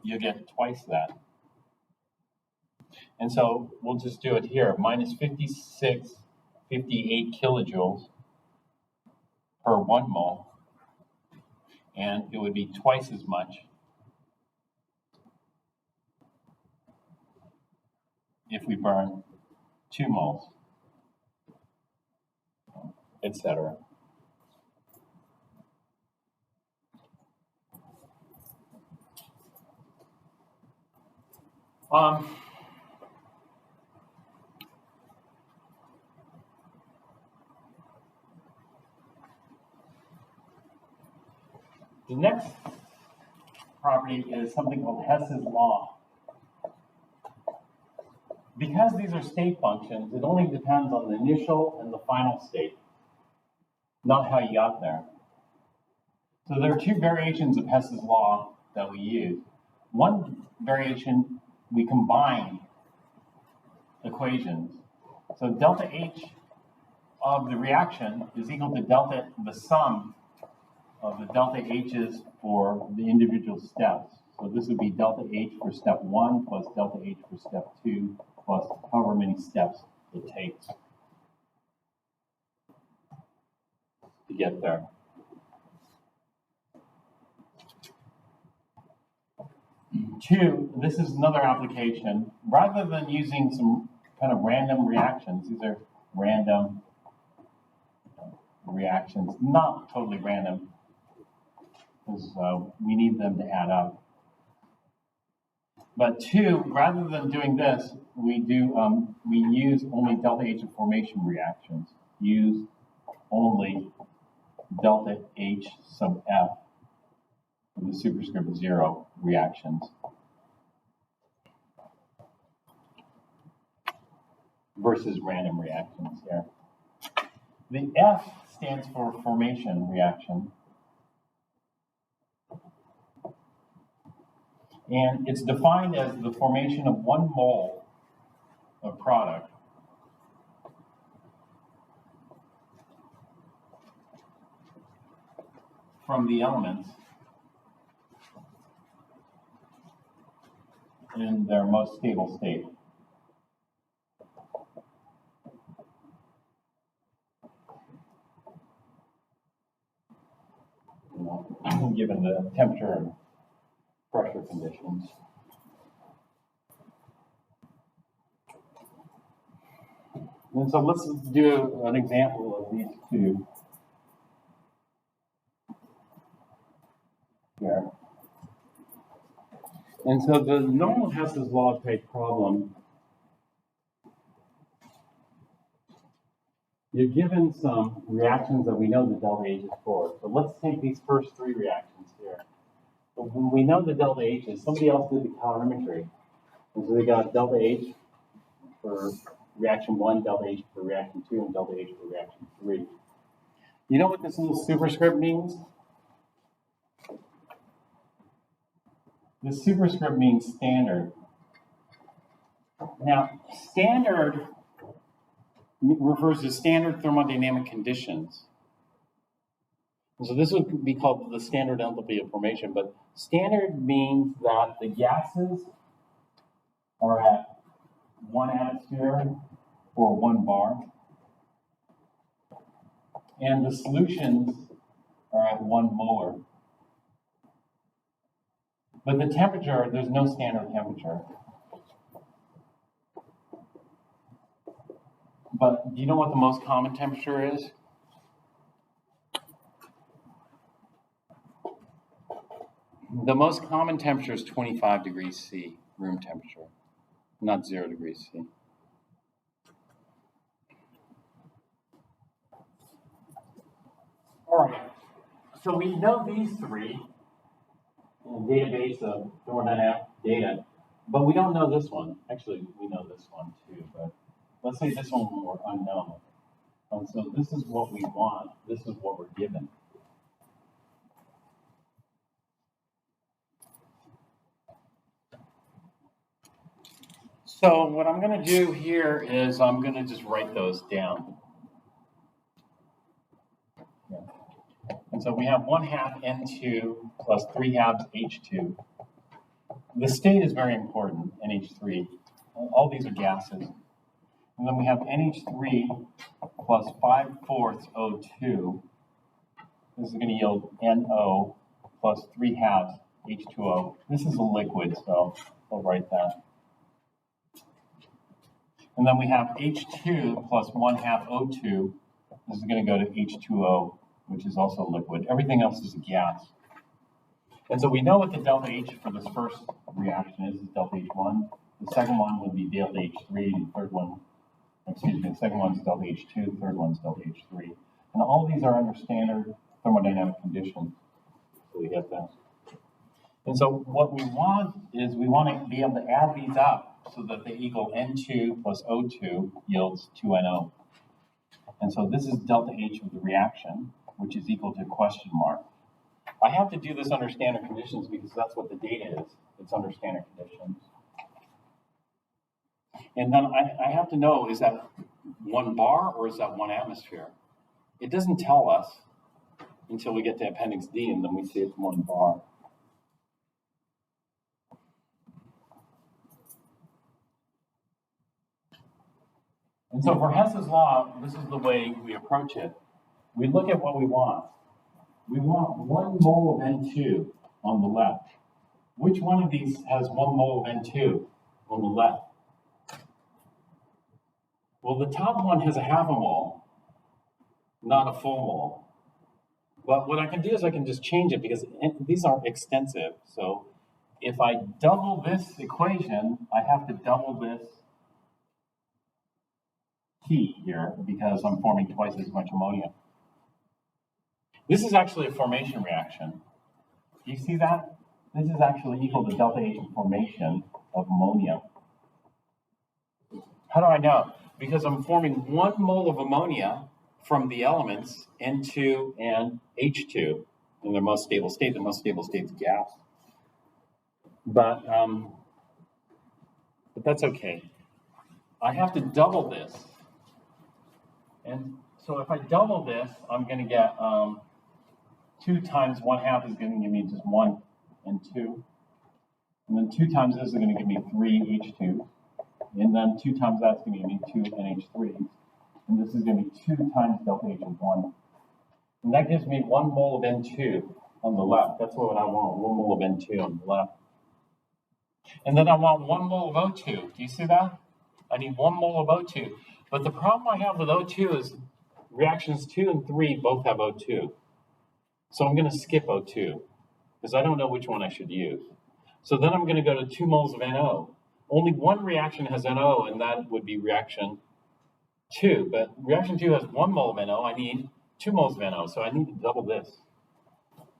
you'll get twice that. And so we'll just do it here, minus 58 kilojoules per 1 mole. And it would be twice as much if we burn 2 moles, etc. Um, the next property is something called Hess's law. Because these are state functions, it only depends on the initial and the final state, not how you got there. So there are two variations of Hess's law that we use. One variation, we combine equations. So delta H of the reaction is equal to the sum of the delta H's for the individual steps. So this would be delta H for step 1 plus delta H for step 2 plus however many steps it takes to get there. Two, this is another application. Rather than using some kind of random reactions, these are random reactions, not totally random, because we need them to add up. But two, rather than doing this, we use only delta H of formation reactions. Use only delta H sub F of the superscript 0 reactions. Versus random reactions here. The F stands for formation reaction. And it's defined as the formation of 1 mole of product from the elements in their most stable state. Given the temperature and pressure conditions. And so let's do an example of these two here. And so the normal Hess's law type problem, you're given some reactions that we know the delta H is for. So let's take these first 3 reactions here. So when we know the delta H is, somebody else did the calorimetry. And so they got delta H for reaction 1, delta H for reaction 2, and delta H for reaction 3. You know what this little superscript means? The superscript means standard. Now, standard refers to standard thermodynamic conditions. And so this would be called the standard enthalpy of formation, but standard means that the gases are at 1 atmosphere or 1 bar, and the solutions are at 1 molar. But the temperature, there's no standard temperature. But do you know what the most common temperature is? The most common temperature is 25 degrees C, room temperature, not 0 degrees C. All right, so we know these 3 in a database of thermodynamic data, but we don't know this one. Actually, we know this one too, but let's say this one we're unknown. And so this is what we want. This is what we're given. So what I'm going to do here is I'm going to just write those down. Yeah. And so we have 1/2 N2 plus 3/2 H2. The state is very important, NH3. All these are gases. And then we have NH3 plus 5/4 O2. This is going to yield NO plus 3/2 H2O. This is a liquid, so we'll write that. And then we have H2 plus 1/2 O2. This is going to go to H2O, which is also liquid. Everything else is a gas. And so we know what the delta H for this first reaction is delta H1. The second one would be delta H3, the third one, excuse me, the second one's delta H2, the third one's delta H3. And all of these are under standard thermodynamic conditions. So we get that. And so what we want is we want to be able to add these up so that they equal N2 plus O2 yields 2NO. And so this is delta H of the reaction, which is equal to question mark. I have to do this under standard conditions because that's what the data is. It's under standard conditions. And then I have to know, is that 1 bar or is that 1 atmosphere? It doesn't tell us until we get to Appendix D, and then we see it's 1 bar. And so for Hess's law, this is the way we approach it. We look at what we want. We want 1 mole of N2 on the left. Which one of these has 1 mole of N2 on the left? Well, the top one has a half a mole, not a full mole. But what I can do is I can just change it because these are extensive. So if I double this equation, I have to double this T here because I'm forming twice as much ammonia. This is actually a formation reaction. Do you see that? This is actually equal to delta H formation of ammonia. How do I know? Because I'm forming 1 mole of ammonia from the elements N2 and H2 in their most stable state. The most stable state is gas. But that's okay. I have to double this. And so if I double this, I'm going to get 2 times 1/2 is going to give me just 1 and 2. And then 2 times this is going to give me 3 H2. And then 2 times that's going to give me 2 NH3. And this is going to be 2 times delta H of 1. And that gives me 1 mole of N2 on the left. That's what I want, 1 mole of N2 on the left. And then I want 1 mole of O2. Do you see that? I need 1 mole of O2. But the problem I have with O2 is reactions 2 and 3 both have O2. So I'm going to skip O2 because I don't know which one I should use. So then I'm going to go to 2 moles of NO. Only one reaction has NO, and that would be reaction 2. But reaction 2 has 1 mole of NO. I need 2 moles of NO, so I need to double this.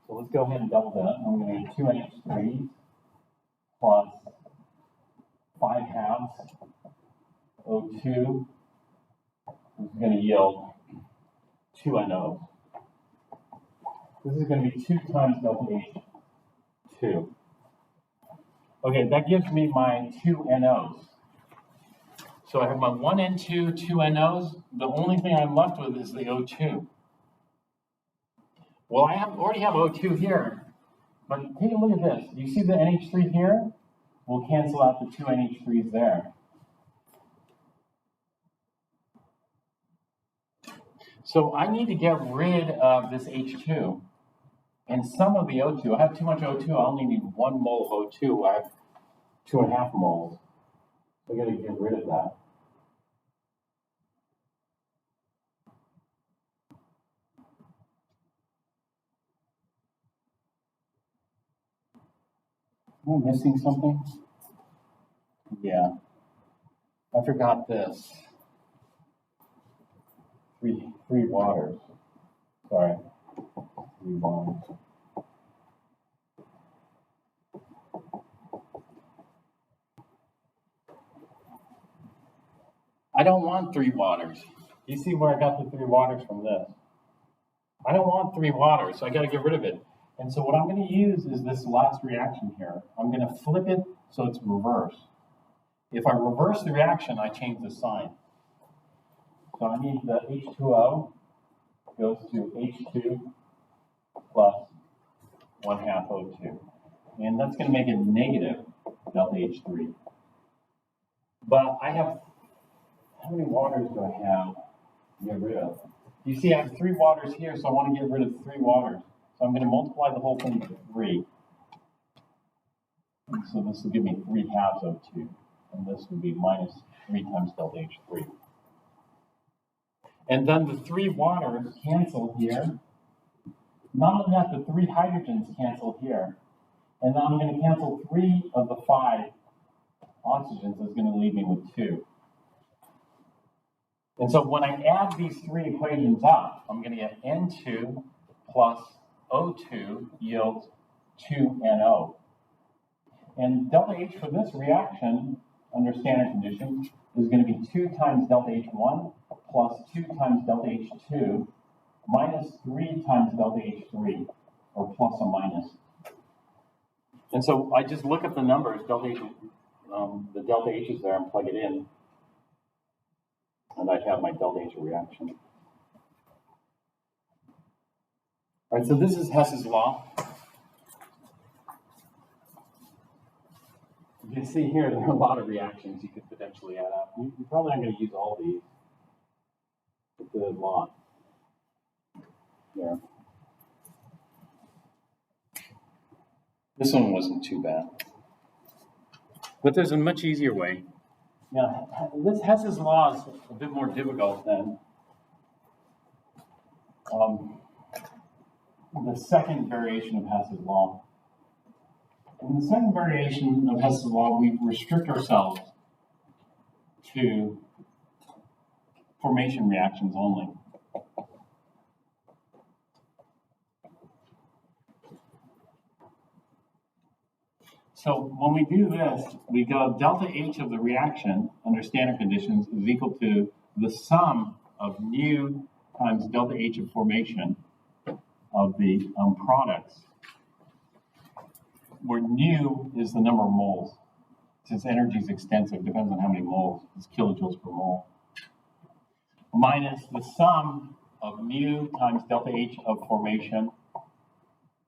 So let's go ahead and double that. I'm going to get 2 NH3 plus 5/2 O2. This is going to yield 2 NO. This is going to be 2 times delta H2. Okay, that gives me my 2 NOs. So I have my 1 N2, 2 NOs. The only thing I'm left with is the O2. Well, I already have O2 here, but take a look at this. Do you see the NH3 here? We'll cancel out the 2 NH3s there. So I need to get rid of this H2 and some of the O2. I have too much O2. I only need 1 mole of O2. I have 2.5 moles. So I got to get rid of that. Am I missing something? Yeah. I forgot this. Three waters. Sorry. 3 waters. I don't want 3 waters. You see where I got the 3 waters from this? I don't want 3 waters, so I got to get rid of it. And so what I'm going to use is this last reaction here. I'm going to flip it so it's reverse. If I reverse the reaction, I change the sign. So I need the H2O goes to H2 plus 1/2 O2. And that's going to make it negative delta H3. But I have, how many waters do I have to get rid of? You see I have 3 waters here, so I want to get rid of 3 waters. So I'm going to multiply the whole thing to 3. So this will give me 3/2 O2. And this would be minus 3 times delta H3. And then the 3 waters cancel here. Not only that, the 3 hydrogens cancel here. And then I'm going to cancel 3 of the 5 oxygens is going to leave me with 2. And so when I add these 3 equations up, I'm going to get N2 plus O2 yields 2NO. And delta H for this reaction under standard conditions is going to be 2 times delta H1 plus 2 times delta H2 minus 3 times delta H3, or plus or minus. And so I just look at the numbers, delta H, the delta H is there, and plug it in, and I'd have my delta H reaction. All right, so this is Hess's law. You can see here there are a lot of reactions you could potentially add up. You're probably not going to use all these, but the law there. This one wasn't too bad. But there's a much easier way. Now, this Hess's law is a bit more difficult than the second variation of Hess's law. In the second variation of Hess's law, we restrict ourselves to formation reactions only. So when we do this, we go delta H of the reaction under standard conditions is equal to the sum of nu times delta H of formation of the products, where nu is the number of moles. Since energy is extensive, depends on how many moles, it's kilojoules per mole, minus the sum of mu times delta H of formation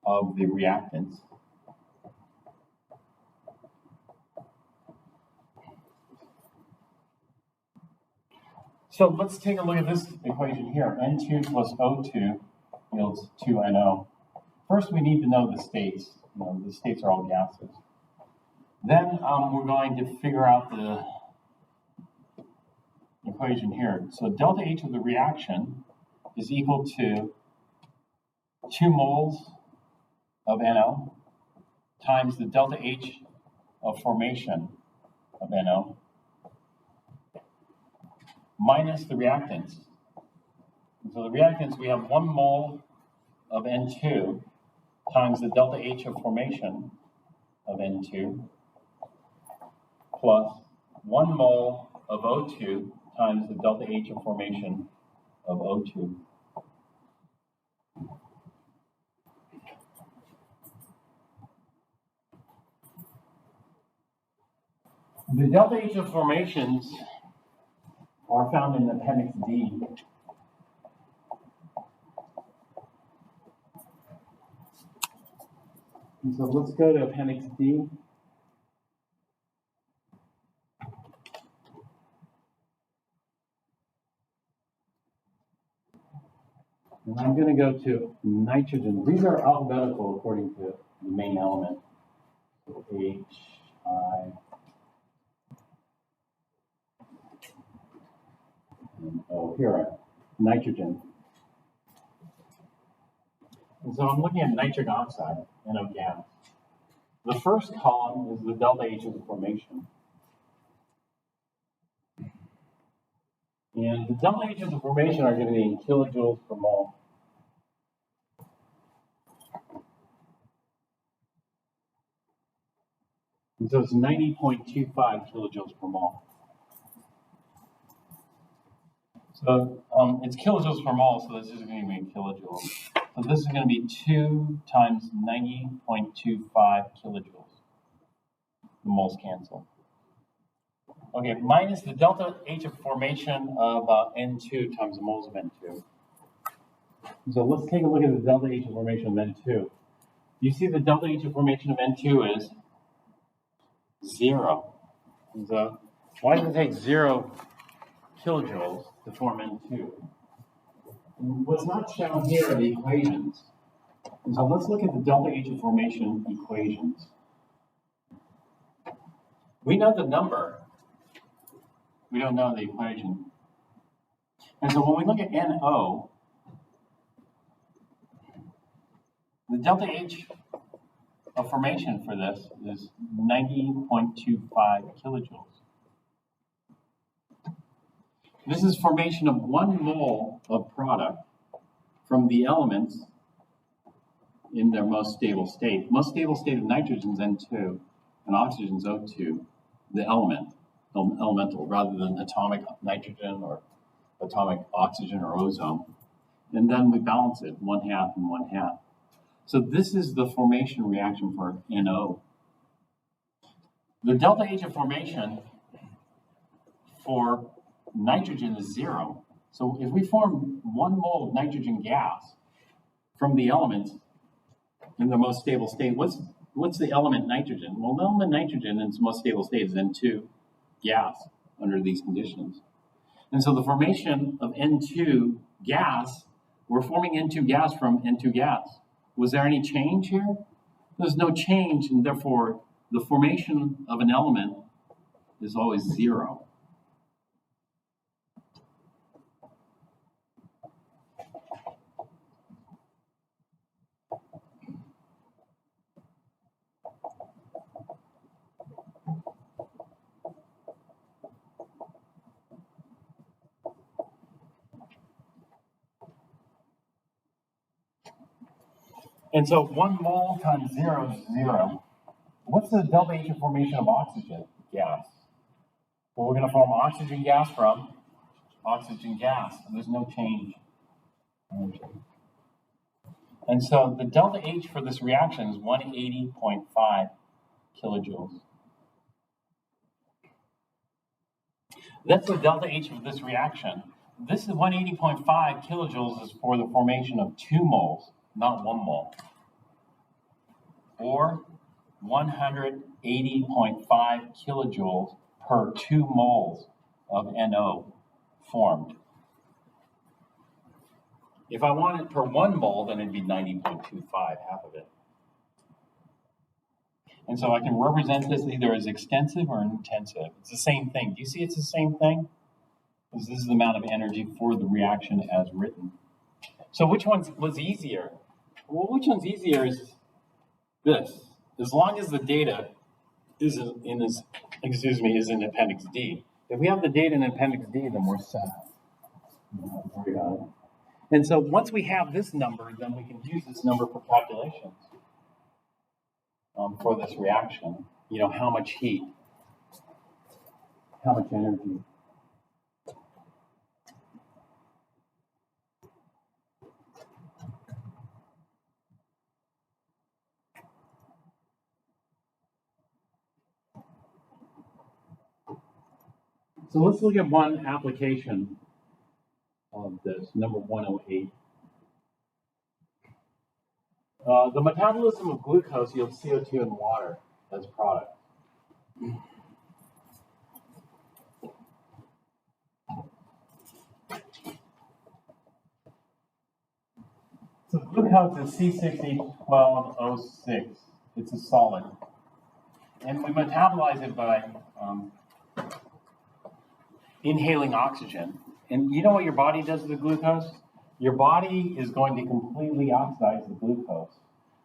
of the reactants. So let's take a look at this equation here. N2 plus O2 yields 2NO. First, we need to know the states. The states are all gases. Then we're going to figure out the equation here. So delta H of the reaction is equal to 2 moles of NO times the delta H of formation of NO minus the reactants. And so the reactants, we have 1 mole of N2 times the delta H of formation of N2 plus 1 mole of O2 times the delta H of formation of O2. The delta H of formations are found in Appendix D. And so let's go to Appendix D. And I'm going to go to nitrogen. These are alphabetical according to the main element. So H, I, and O. Here are nitrogen. And so I'm looking at nitric oxide, NO gas. The first column is the delta H of the formation. And the delta H of the formation are going to be in kilojoules per mole. And so it's 90.25 kilojoules per mole. So it's kilojoules per mole, so this is going to be in kilojoules. So this is going to be 2 times 90.25 kilojoules. The moles cancel. Okay, minus the delta H of formation of N2 times the moles of N2. So let's take a look at the delta H of formation of N2. You see the delta H of formation of N2 is 0. And so why does it take 0 kilojoules to form N2? And what's not shown here are the equations. And so let's look at the delta H of formation equations. We know the number. We don't know the equation. And so when we look at NO, the delta H of formation for this is 90.25 kilojoules. This is formation of 1 mole of product from the elements in their most stable state. Most stable state of nitrogen is N2 and oxygen is O2, the elemental, rather than atomic nitrogen or atomic oxygen or ozone. And then we balance it, 1/2 and 1/2. So this is the formation reaction for NO. The delta H of formation for nitrogen is 0. So if we form 1 mole of nitrogen gas from the elements in the most stable state, what's the element nitrogen? Well, the element nitrogen in its most stable state is N2 gas under these conditions. And so the formation of N2 gas, we're forming N2 gas from N2 gas. Was there any change here? There's no change, and therefore the formation of an element is always 0. And so 1 mole times 0 is 0. What's the delta H of formation of oxygen gas? Well, we're going to form oxygen gas from oxygen gas. There's no change. And so the delta H for this reaction is 180.5 kilojoules. That's the delta H of this reaction. This is 180.5 kilojoules is for the formation of 2 moles, not 1 mole. Or 180.5 kilojoules per 2 moles of NO formed. If I want it per 1 mole, then it'd be 90.25, half of it. And so I can represent this either as extensive or intensive. It's the same thing. Do you see it's the same thing? Because this is the amount of energy for the reaction as written. So which one was easier? Well, which one's easier is this. As long as the data is in Appendix D. If we have the data in Appendix D, then we're set. And so once we have this number, then we can use this number for calculations for this reaction. You know, how much heat, how much energy. So let's look at one application of this, number 108. The metabolism of glucose yields CO2 and water as product. So glucose is C6H12O6. It's a solid. And we metabolize it by inhaling oxygen. And you know what your body does to the glucose? Your body is going to completely oxidize the glucose.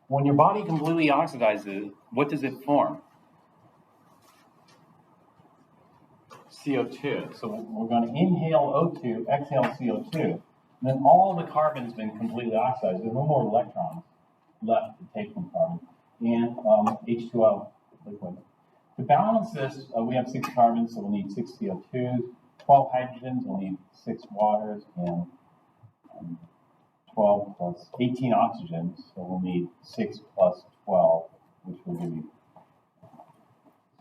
When your body completely oxidizes it, what does it form? CO2. So we're going to inhale O2, exhale CO2. And then all the carbon's been completely oxidized. There's no more electrons left to take from carbon. And H2O, liquid. To balance this, we have 6 carbons, so we'll need 6 CO2s. 12 hydrogens, we'll need 6 waters, and 12 plus 18 oxygens, so we'll need 6 plus 12, which will give you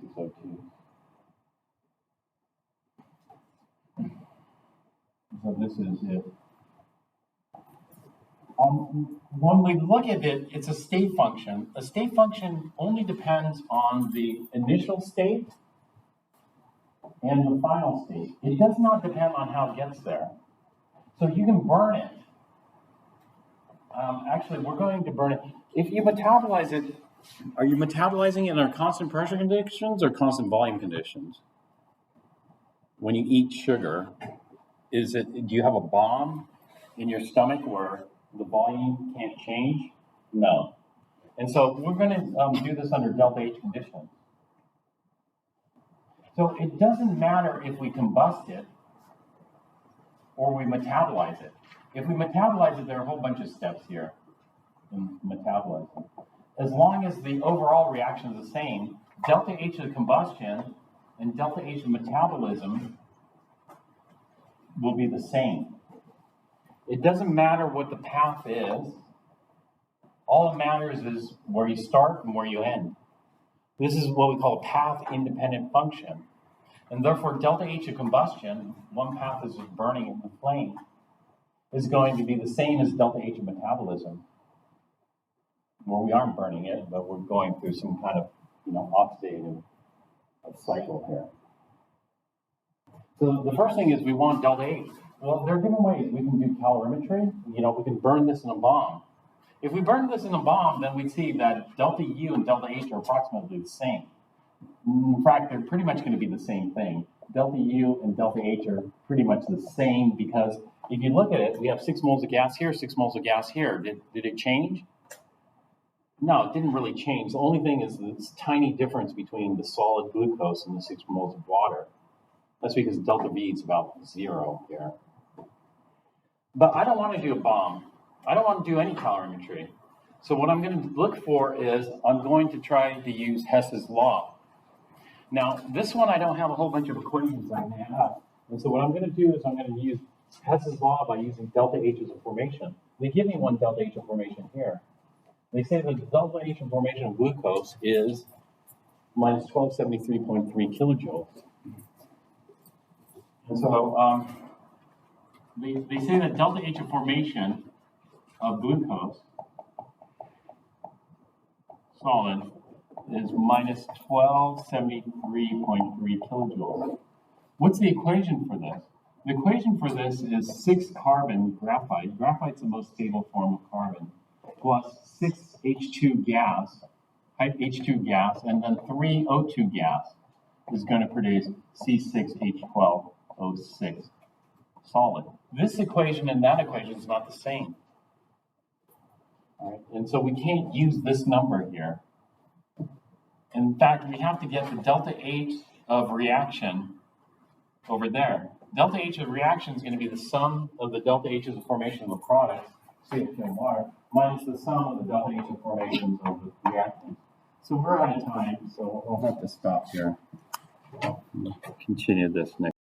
6 O2. So this is it. When we look at it, it's a state function. A state function only depends on the initial state and the final state. It does not depend on how it gets there. So you can burn it. Actually, we're going to burn it. If you metabolize it, are you metabolizing it under constant pressure conditions or constant volume conditions? When you eat sugar, do you have a bomb in your stomach where the volume can't change? No. And so we're going to do this under delta H conditions. So it doesn't matter if we combust it or we metabolize it. If we metabolize it, there are a whole bunch of steps here in metabolism. As long as the overall reaction is the same, delta H of combustion and delta H of metabolism will be the same. It doesn't matter what the path is. All that matters is where you start and where you end. This is what we call a path-independent function. And therefore, delta H of combustion, one path is just burning in the flame, is going to be the same as delta H of metabolism, where we aren't burning it, but we're going through some kind of, oxidative cycle here. So the first thing is we want delta H. Well, there are different ways we can do calorimetry. We can burn this in a bomb. If we burn this in a bomb, then we see that delta U and delta H are approximately the same. In fact, they're pretty much going to be the same thing. Delta U and delta H are pretty much the same because if you look at it, we have 6 moles of gas here, 6 moles of gas here. Did it change? No, it didn't really change. The only thing is this tiny difference between the solid glucose and the 6 moles of water. That's because delta V is about 0 here. But I don't want to do a bomb. I don't want to do any calorimetry. So what I'm going to look for is I'm going to try to use Hess's law. Now, this one I don't have a whole bunch of equations I have. And so what I'm going to do is I'm going to use Hess's law by using delta H as a formation. They give me one delta H of formation here. They say that the delta H of formation of glucose is minus 1273.3 kilojoules. And so they say that delta H of formation of glucose solid is minus 1273.3 kilojoules. What's the equation for this? The equation for this is 6 carbon graphite. Graphite's the most stable form of carbon, plus 6 H2 gas, type H2 gas, and then 3 O2 gas is going to produce C6H12O6 solid. This equation and that equation is not the same. All right? And so we can't use this number here. In fact, we have to get the delta H of reaction over there. Delta H of reaction is going to be the sum of the delta H's of formation of the products, CH2R, minus the sum of the delta H of formations of the reactants. So we're out of time, so we'll have to stop here. Continue this next.